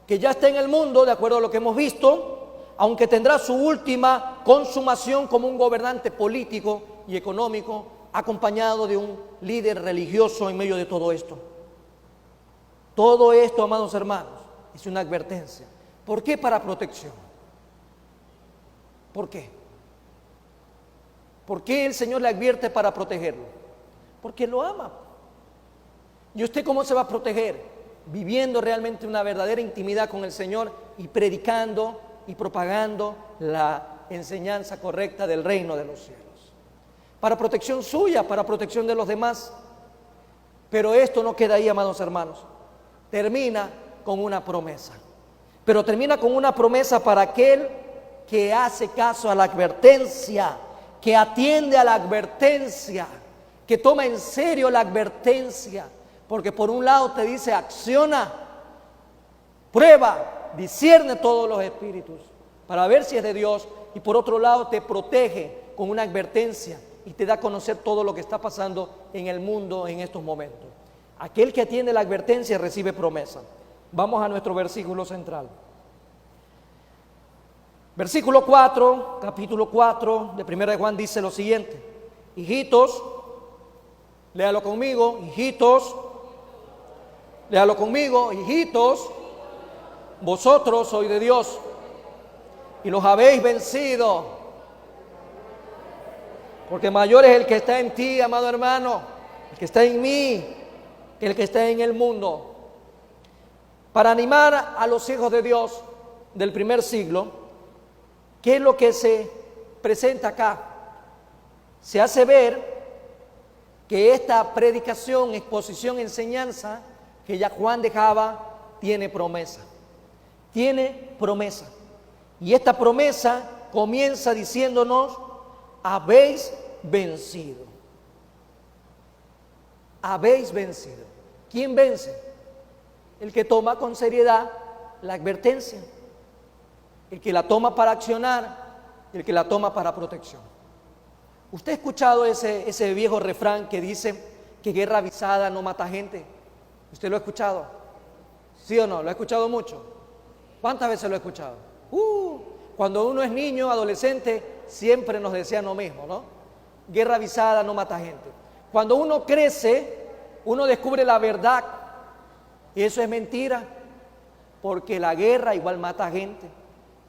que ya está en el mundo, de acuerdo a lo que hemos visto, aunque tendrá su última consumación como un gobernante político y económico, acompañado de un líder religioso en medio de todo esto. Todo esto, amados hermanos, es una advertencia. ¿Por qué? Para protección. ¿Por qué? ¿Por qué el Señor le advierte para protegerlo? Porque lo ama. ¿Y usted cómo se va a proteger? Viviendo realmente una verdadera intimidad con el Señor y predicando y propagando la enseñanza correcta del reino de los cielos. Para protección suya, para protección de los demás. Pero esto no queda ahí, amados hermanos. Termina con una promesa. Pero termina con una promesa para aquel que hace caso a la advertencia, que atiende a la advertencia, que toma en serio la advertencia. Porque por un lado te dice acciona, prueba, discierne todos los espíritus para ver si es de Dios, y por otro lado te protege con una advertencia y te da a conocer todo lo que está pasando en el mundo en estos momentos. Aquel que atiende la advertencia recibe promesa. Vamos a nuestro versículo central. Versículo 4, capítulo 4 de 1 de Juan dice lo siguiente: hijitos, léalo conmigo, hijitos, léalo conmigo, hijitos, vosotros sois de Dios y los habéis vencido, porque mayor es el que está en ti, amado hermano, el que está en mí, que el que está en el mundo. Para animar a los hijos de Dios del primer siglo, ¿qué es lo que se presenta acá? Se hace ver que esta predicación, exposición, enseñanza que ya Juan dejaba, tiene promesa. Tiene promesa. Y esta promesa comienza diciéndonos: habéis vencido. Habéis vencido. ¿Quién vence? El que toma con seriedad la advertencia, el que la toma para accionar, el que la toma para protección. ¿Usted ha escuchado ese viejo refrán que dice que guerra avisada no mata gente? ¿Usted lo ha escuchado? ¿Sí o no? ¿Lo ha escuchado mucho? ¿Cuántas veces lo ha escuchado? Cuando uno es niño, adolescente, siempre nos decían lo mismo, ¿no? Guerra avisada no mata gente. Cuando uno crece, uno descubre la verdad, y eso es mentira, porque la guerra igual mata gente.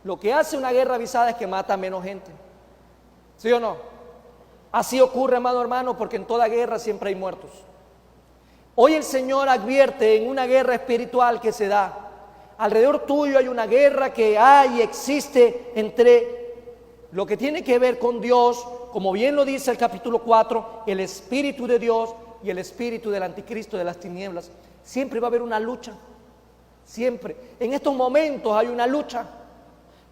Lo que hace una guerra avisada es que mata menos gente. ¿Sí o no? Así ocurre, amado hermano, porque en toda guerra siempre hay muertos. Hoy el Señor advierte en una guerra espiritual que se da. Alrededor tuyo hay una guerra que hay y existe entre lo que tiene que ver con Dios, como bien lo dice el capítulo 4, el Espíritu de Dios y el espíritu del anticristo, de las tinieblas. Siempre va a haber una lucha. Siempre. En estos momentos hay una lucha.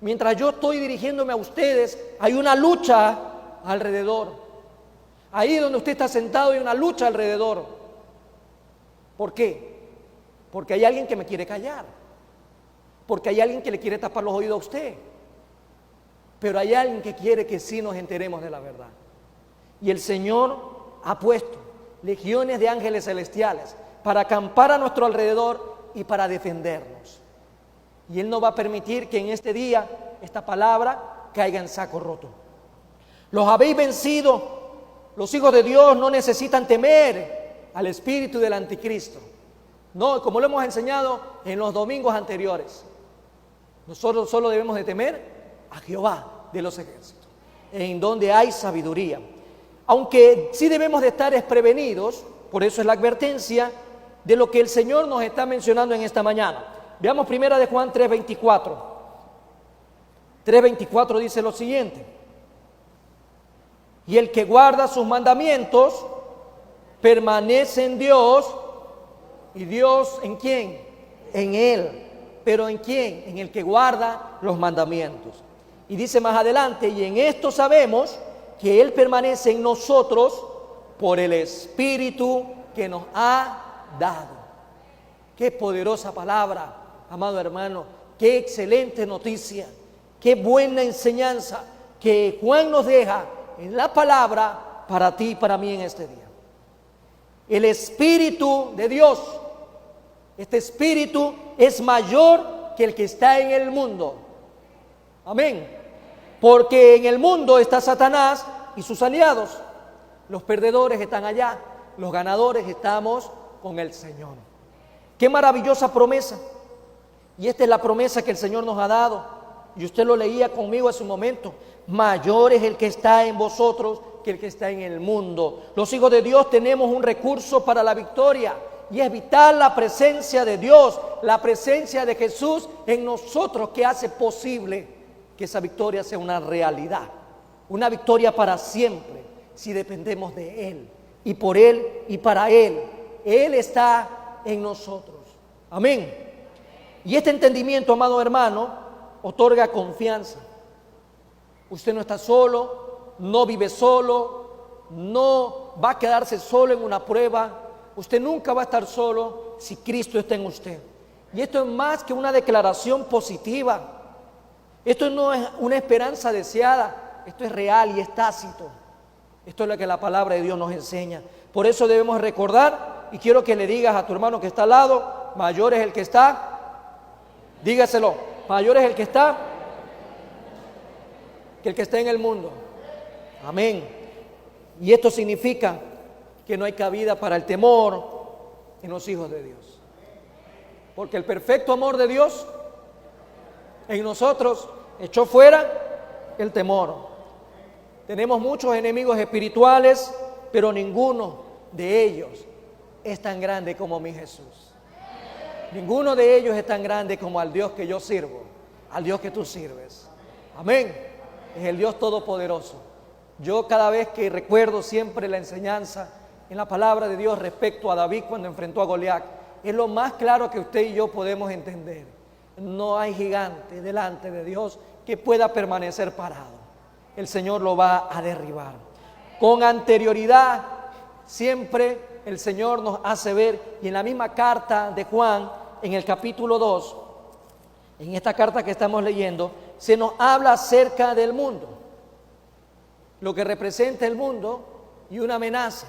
Mientras yo estoy dirigiéndome a ustedes, hay una lucha alrededor. Ahí donde usted está sentado hay una lucha alrededor. ¿Por qué? Porque hay alguien que me quiere callar. Porque hay alguien que le quiere tapar los oídos a usted. Pero hay alguien que quiere que sí nos enteremos de la verdad. Y el Señor ha puesto legiones de ángeles celestiales para acampar a nuestro alrededor y para defendernos. Y Él no va a permitir que en este día esta palabra caiga en saco roto. Los habéis vencido. Los hijos de Dios no necesitan temer al espíritu del anticristo. No, como lo hemos enseñado en los domingos anteriores. Nosotros solo debemos de temer a Jehová de los ejércitos, en donde hay sabiduría. Aunque sí debemos de estar desprevenidos, por eso es la advertencia de lo que el Señor nos está mencionando en esta mañana. Veamos primera de Juan 3:24. 3:24 dice lo siguiente: y el que guarda sus mandamientos permanece en Dios ¿Y Dios en quién? En Él. ¿Pero en quién? En el que guarda los mandamientos. Y dice más adelante, y en esto sabemos que Él permanece en nosotros por el Espíritu que nos ha dado. Qué poderosa palabra, amado hermano, qué excelente noticia, qué buena enseñanza que Juan nos deja en la palabra para ti y para mí en este día. El Espíritu de Dios, este Espíritu es mayor que el que está en el mundo. Amén. Porque en el mundo está Satanás y sus aliados. Los perdedores están allá, los ganadores estamos con el Señor. Qué maravillosa promesa. Y esta es la promesa que el Señor nos ha dado. Y usted lo leía conmigo hace un momento. Mayor es el que está en vosotros que el que está en el mundo. Los hijos de Dios tenemos un recurso para la victoria. Y es vital la presencia de Dios, la presencia de Jesús en nosotros, que hace posible que esa victoria sea una realidad. Una victoria para siempre, si dependemos de Él. Y por Él y para Él. Él está en nosotros. Amén. Y este entendimiento, amado hermano, otorga confianza. Usted no está solo, no vive solo, no va a quedarse solo en una prueba. Usted nunca va a estar solo si Cristo está en usted. Y esto es más que una declaración positiva. Esto no es una esperanza deseada. Esto es real y es tácito. Esto es lo que la palabra de Dios nos enseña. Por eso debemos recordar, y quiero que le digas a tu hermano que está al lado, mayor es el que está. Dígaselo, mayor es el que está que el que está en el mundo. Amén. Y esto significa que no hay cabida para el temor en los hijos de Dios. Porque el perfecto amor de Dios en nosotros echó fuera el temor. Tenemos muchos enemigos espirituales, pero ninguno de ellos es tan grande como mi Jesús. Ninguno de ellos es tan grande como al Dios que yo sirvo, al Dios que tú sirves. Amén. Es el Dios todopoderoso. Yo cada vez que recuerdo siempre la enseñanza en la palabra de Dios respecto a David cuando enfrentó a Goliat, es lo más claro que usted y yo podemos entender. No hay gigante delante de Dios que pueda permanecer parado. El Señor lo va a derribar. Con anterioridad, siempre el Señor nos hace ver, y en la misma carta de Juan, en el capítulo 2, en esta carta que estamos leyendo, se nos habla acerca del mundo, lo que representa el mundo y una amenaza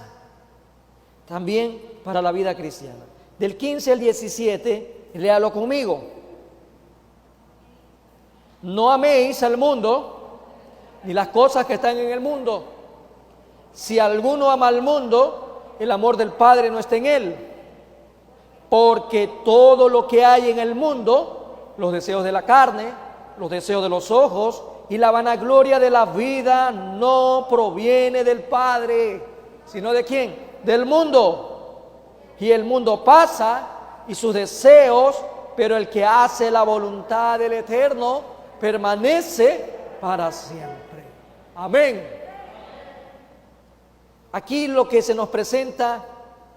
también para la vida cristiana. Del 15 al 17, léalo conmigo. No améis al mundo, ni las cosas que están en el mundo. Si alguno ama al mundo, el amor del Padre no está en él. Porque todo lo que hay en el mundo, los deseos de la carne, los deseos de los ojos y la vanagloria de la vida, no proviene del Padre, sino ¿de quién? Del mundo. Y el mundo pasa y sus deseos, pero el que hace la voluntad del Eterno permanece para siempre. Amén. Aquí lo que se nos presenta,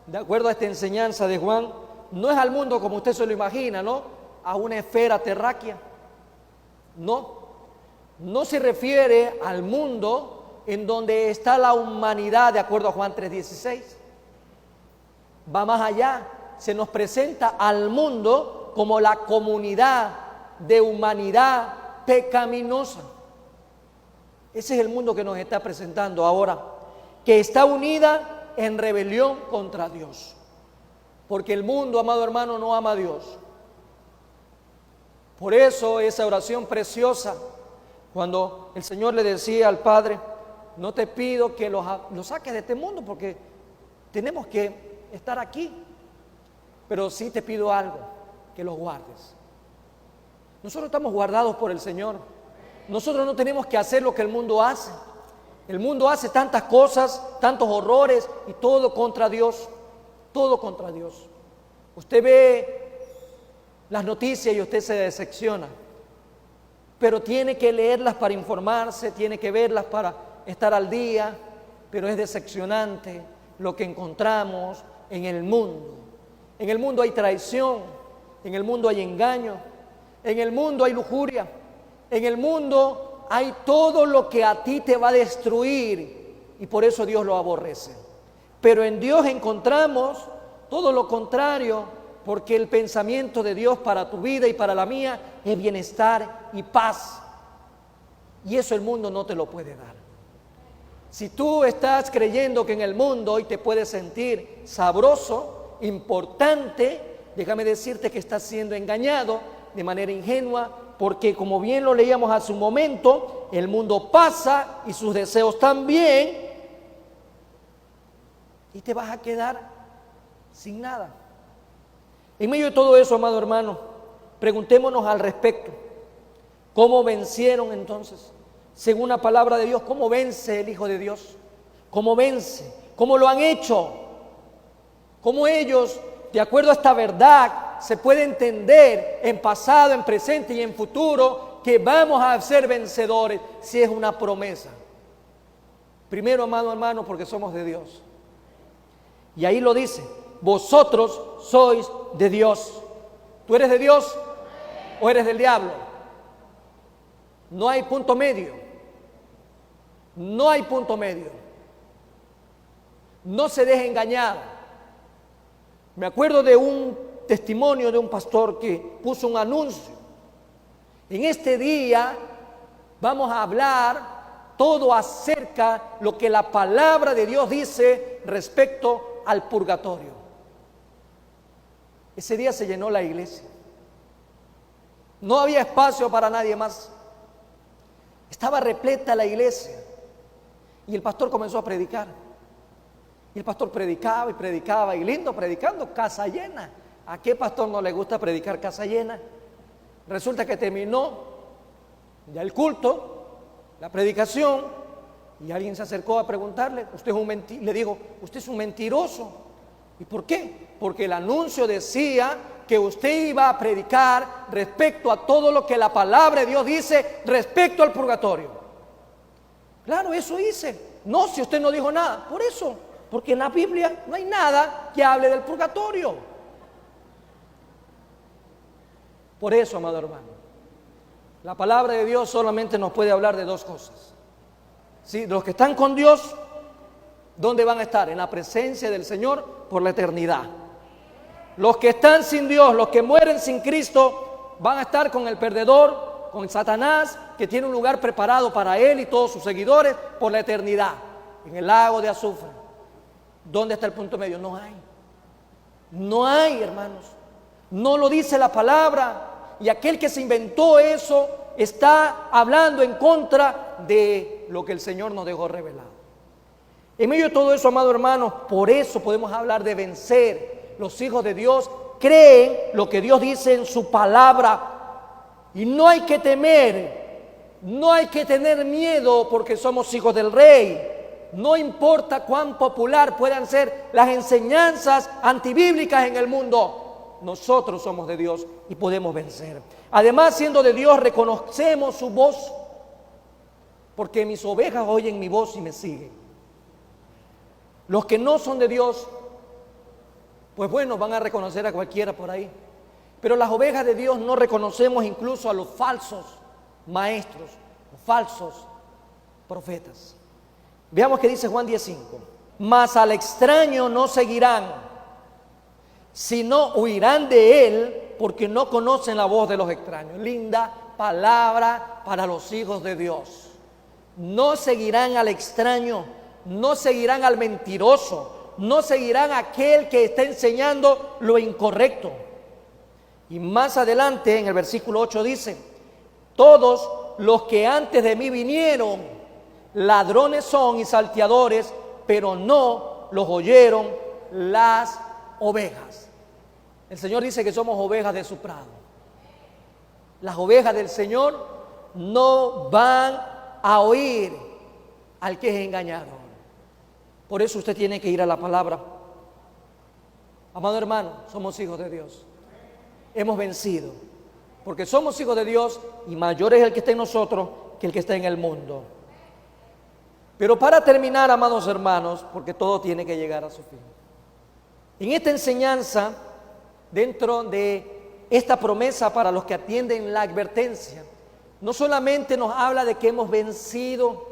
de acuerdo a esta enseñanza de Juan, no es al mundo como usted se lo imagina, ¿no? A una esfera terráquea. No se refiere al mundo en donde está la humanidad, de acuerdo a Juan 3:16. Va más allá, se nos presenta al mundo como la comunidad de humanidad pecaminosa. Ese es el mundo que nos está presentando ahora, que está unida en rebelión contra Dios. Porque el mundo, amado hermano, no ama a Dios. Por eso esa oración preciosa, cuando el Señor le decía al Padre, no te pido que los saques de este mundo porque tenemos que estar aquí, pero sí te pido algo, que los guardes. Nosotros estamos guardados por el Señor. Nosotros no tenemos que hacer lo que el mundo hace. El mundo hace tantas cosas, tantos horrores y todo contra Dios. Todo contra Dios. Usted ve las noticias y usted se decepciona, pero tiene que leerlas para informarse, tiene que verlas para estar al día, pero es decepcionante lo que encontramos en el mundo. En el mundo hay traición, en el mundo hay engaño, en el mundo hay lujuria, en el mundo hay todo lo que a ti te va a destruir y por eso Dios lo aborrece. Pero en Dios encontramos todo lo contrario, porque el pensamiento de Dios para tu vida y para la mía es bienestar y paz. Y eso el mundo no te lo puede dar. Si tú estás creyendo que en el mundo hoy te puedes sentir sabroso, importante, déjame decirte que estás siendo engañado de manera ingenua, porque como bien lo leíamos hace un momento, el mundo pasa y sus deseos también, y te vas a quedar sin nada. En medio de todo eso, amado hermano, preguntémonos al respecto. ¿Cómo vencieron entonces? Según la palabra de Dios, ¿cómo vence el Hijo de Dios? ¿Cómo vence? ¿Cómo lo han hecho? ¿Cómo ellos, de acuerdo a esta verdad, se puede entender en pasado, en presente y en futuro que vamos a ser vencedores si es una promesa? Primero, amado hermano, porque somos de Dios. Y ahí lo dice, vosotros sois de Dios. ¿Tú eres de Dios o eres del diablo? No hay punto medio. No hay punto medio. No se deje engañar. Me acuerdo de un testimonio de un pastor que puso un anuncio. En este día vamos a hablar todo acerca de lo que la palabra de Dios dice respecto al purgatorio. Ese día se llenó la iglesia. No había espacio para nadie más. Estaba repleta la iglesia. Y el pastor comenzó a predicar. Y el pastor predicaba y predicaba, y lindo predicando, casa llena. ¿A qué pastor no le gusta predicar casa llena? Resulta que terminó ya el culto, la predicación, y alguien se acercó a preguntarle, le dijo, usted es un mentiroso. ¿Y por qué? Porque el anuncio decía que usted iba a predicar respecto a todo lo que la palabra de Dios dice respecto al purgatorio. Claro, eso hice. No, si usted no dijo nada. Por eso, porque en la Biblia no hay nada que hable del purgatorio. Por eso, amado hermano, la palabra de Dios solamente nos puede hablar de dos cosas. ¿Sí? Los que están con Dios, ¿dónde van a estar? En la presencia del Señor por la eternidad. Los que están sin Dios, los que mueren sin Cristo, van a estar con el perdedor, con Satanás, que tiene un lugar preparado para él y todos sus seguidores por la eternidad, en el lago de azufre. ¿Dónde está el punto medio? No hay. No hay, hermanos. No lo dice la palabra. Y aquel que se inventó eso está hablando en contra de lo que el Señor nos dejó revelado. En medio de todo eso, amado hermano, por eso podemos hablar de vencer. Los hijos de Dios creen lo que Dios dice en su palabra. Y no hay que temer, no hay que tener miedo porque somos hijos del Rey. No importa cuán popular puedan ser las enseñanzas antibíblicas en el mundo, nosotros somos de Dios y podemos vencer. Además, siendo de Dios, reconocemos su voz, porque mis ovejas oyen mi voz y me siguen. Los que no son de Dios, pues bueno, van a reconocer a cualquiera por ahí. Pero las ovejas de Dios no reconocemos incluso a los falsos maestros, los falsos profetas. Veamos qué dice Juan 10:5. Mas al extraño no seguirán, sino huirán de él, porque no conocen la voz de los extraños. Linda palabra para los hijos de Dios. No seguirán al extraño, no seguirán al mentiroso, no seguirán a aquel que está enseñando lo incorrecto. Y más adelante en el versículo 8 dice, todos los que antes de mí vinieron, ladrones son y salteadores, pero no los oyeron las ovejas. El Señor dice que somos ovejas de su prado. Las ovejas del Señor no van a oír al que es engañador. Por eso usted tiene que ir a la palabra. Amado hermano, somos hijos de Dios. Hemos vencido, porque somos hijos de Dios y mayor es el que está en nosotros que el que está en el mundo. Pero para terminar, amados hermanos, porque todo tiene que llegar a su fin, en esta enseñanza dentro de esta promesa para los que atienden la advertencia, no solamente nos habla de que hemos vencido,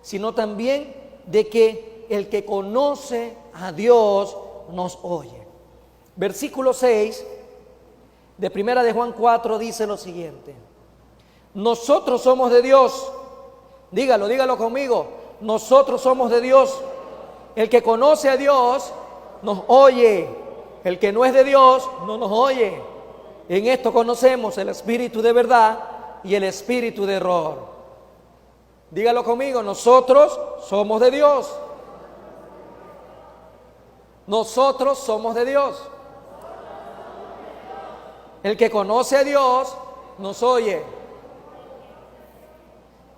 sino también de que el que conoce a Dios nos oye. Versículo 6 de Primera de Juan 4 dice lo siguiente: nosotros somos de Dios. Dígalo conmigo. Nosotros somos de Dios. El que conoce a Dios nos oye. El que no es de Dios no nos oye. En esto conocemos el espíritu de verdad y el espíritu de error. Dígalo conmigo. Nosotros somos de Dios. Nosotros somos de Dios. El que conoce a Dios nos oye.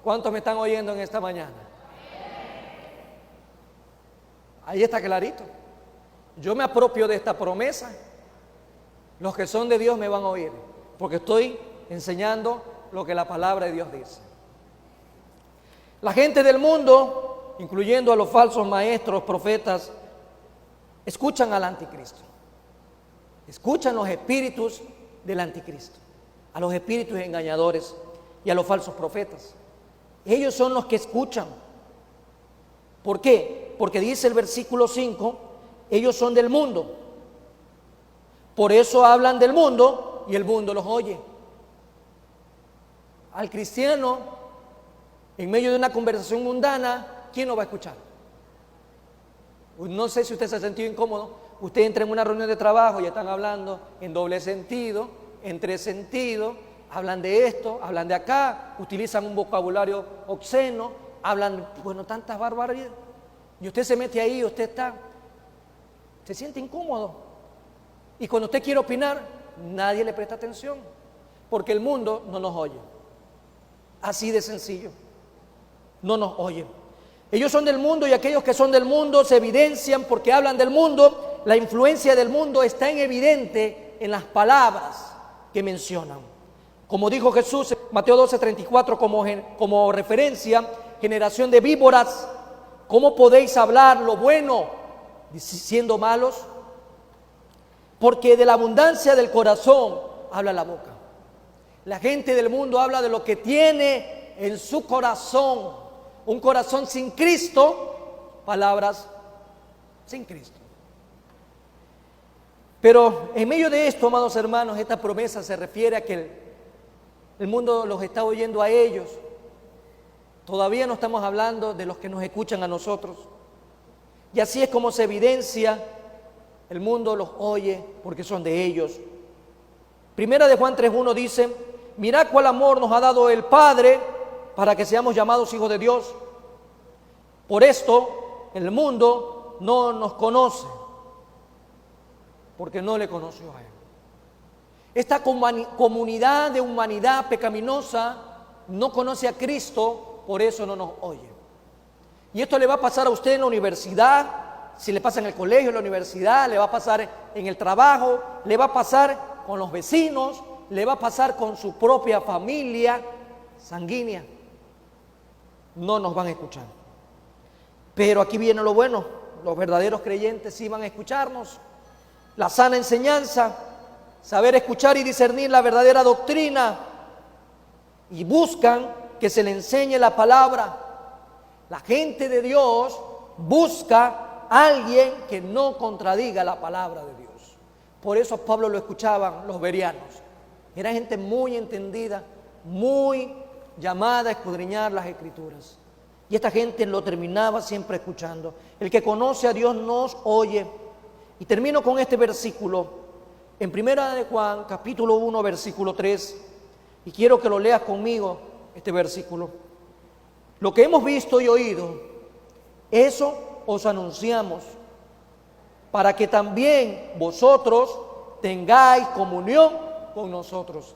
¿Cuántos me están oyendo en esta mañana? Ahí está clarito. Yo me apropio de esta promesa. Los que son de Dios me van a oír, porque estoy enseñando lo que la palabra de Dios dice. La gente del mundo, incluyendo a los falsos maestros, profetas, escuchan al anticristo. Escuchan los espíritus del anticristo, a los espíritus engañadores y a los falsos profetas. Ellos son los que escuchan. ¿Por qué? Porque dice el versículo 5, ellos son del mundo. Por eso hablan del mundo y el mundo los oye. Al cristiano, en medio de una conversación mundana, ¿quién lo va a escuchar? No sé si usted se ha sentido incómodo. Usted entra en una reunión de trabajo y están hablando en doble sentido, en tres sentidos. Hablan de esto, hablan de acá, utilizan un vocabulario obsceno, hablan, tantas barbaridades. Y usted se mete ahí, se siente incómodo. Y cuando usted quiere opinar, nadie le presta atención, porque el mundo no nos oye. Así de sencillo. No nos oyen. Ellos son del mundo y aquellos que son del mundo se evidencian porque hablan del mundo. La influencia del mundo está en evidente en las palabras que mencionan. Como dijo Jesús en Mateo 12:34 como referencia, generación de víboras, ¿cómo podéis hablar lo bueno siendo malos? Porque de la abundancia del corazón habla la boca. La gente del mundo habla de lo que tiene en su corazón. Un corazón sin Cristo, palabras sin Cristo. Pero en medio de esto, amados hermanos, esta promesa se refiere a que el mundo los está oyendo a ellos. Todavía no estamos hablando de los que nos escuchan a nosotros. Y así es como se evidencia, el mundo los oye porque son de ellos. Primera de Juan 3:1 dice: mirad cuál amor nos ha dado el Padre para que seamos llamados hijos de Dios. Por esto el mundo no nos conoce, porque no le conoció a Él. Esta comunidad de humanidad pecaminosa no conoce a Cristo, por eso no nos oye. Y esto le va a pasar a usted en la universidad, si le pasa en el colegio, en la universidad, le va a pasar en el trabajo, le va a pasar con los vecinos, le va a pasar con su propia familia sanguínea. No nos van a escuchar. Pero aquí viene lo bueno: los verdaderos creyentes sí van a escucharnos. La sana enseñanza, saber escuchar y discernir la verdadera doctrina, y buscan que se le enseñe la palabra. La gente de Dios busca a alguien que no contradiga la palabra de Dios. Por eso a Pablo lo escuchaban los bereanos. Era gente muy entendida, muy llamada a escudriñar las Escrituras. Y esta gente lo terminaba siempre escuchando. El que conoce a Dios nos oye. Y termino con este versículo en Primera de Juan, capítulo 1, versículo 3. Y quiero que lo leas conmigo, este versículo. Lo que hemos visto y oído, eso os anunciamos, para que también vosotros tengáis comunión con nosotros.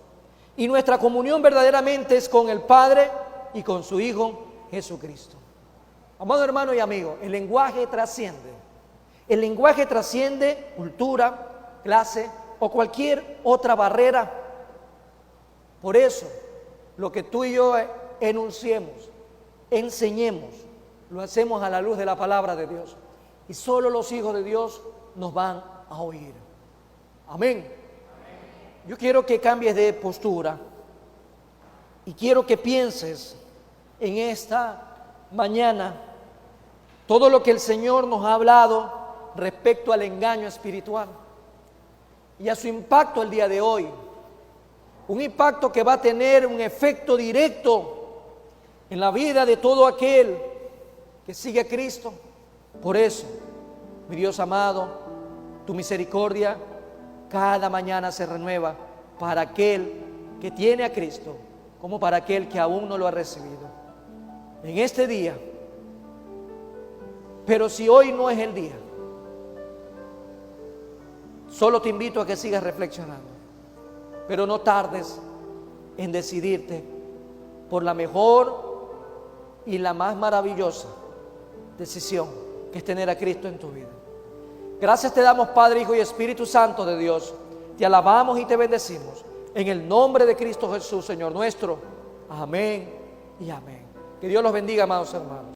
Y nuestra comunión verdaderamente es con el Padre y con su Hijo Jesucristo. Amado hermano y amigo, el lenguaje trasciende. El lenguaje trasciende cultura, clase o cualquier otra barrera. Por eso, lo que tú y yo enunciemos, enseñemos, lo hacemos a la luz de la palabra de Dios. Y solo los hijos de Dios nos van a oír. Amén. yo quiero que cambies de postura y quiero que pienses en esta mañana todo lo que el Señor nos ha hablado respecto al engaño espiritual y a su impacto el día de hoy. Un impacto que va a tener un efecto directo en la vida de todo aquel que sigue a Cristo. Por eso, mi Dios amado, tu misericordia cada mañana se renueva para aquel que tiene a Cristo, como para aquel que aún no lo ha recibido. En este día, pero si hoy no es el día, solo te invito a que sigas reflexionando, pero no tardes en decidirte por la mejor y la más maravillosa decisión, que es tener a Cristo en tu vida. Gracias te damos, Padre, Hijo y Espíritu Santo de Dios. Te alabamos y te bendecimos. En el nombre de Cristo Jesús, Señor nuestro. Amén y amén. Que Dios los bendiga, amados hermanos.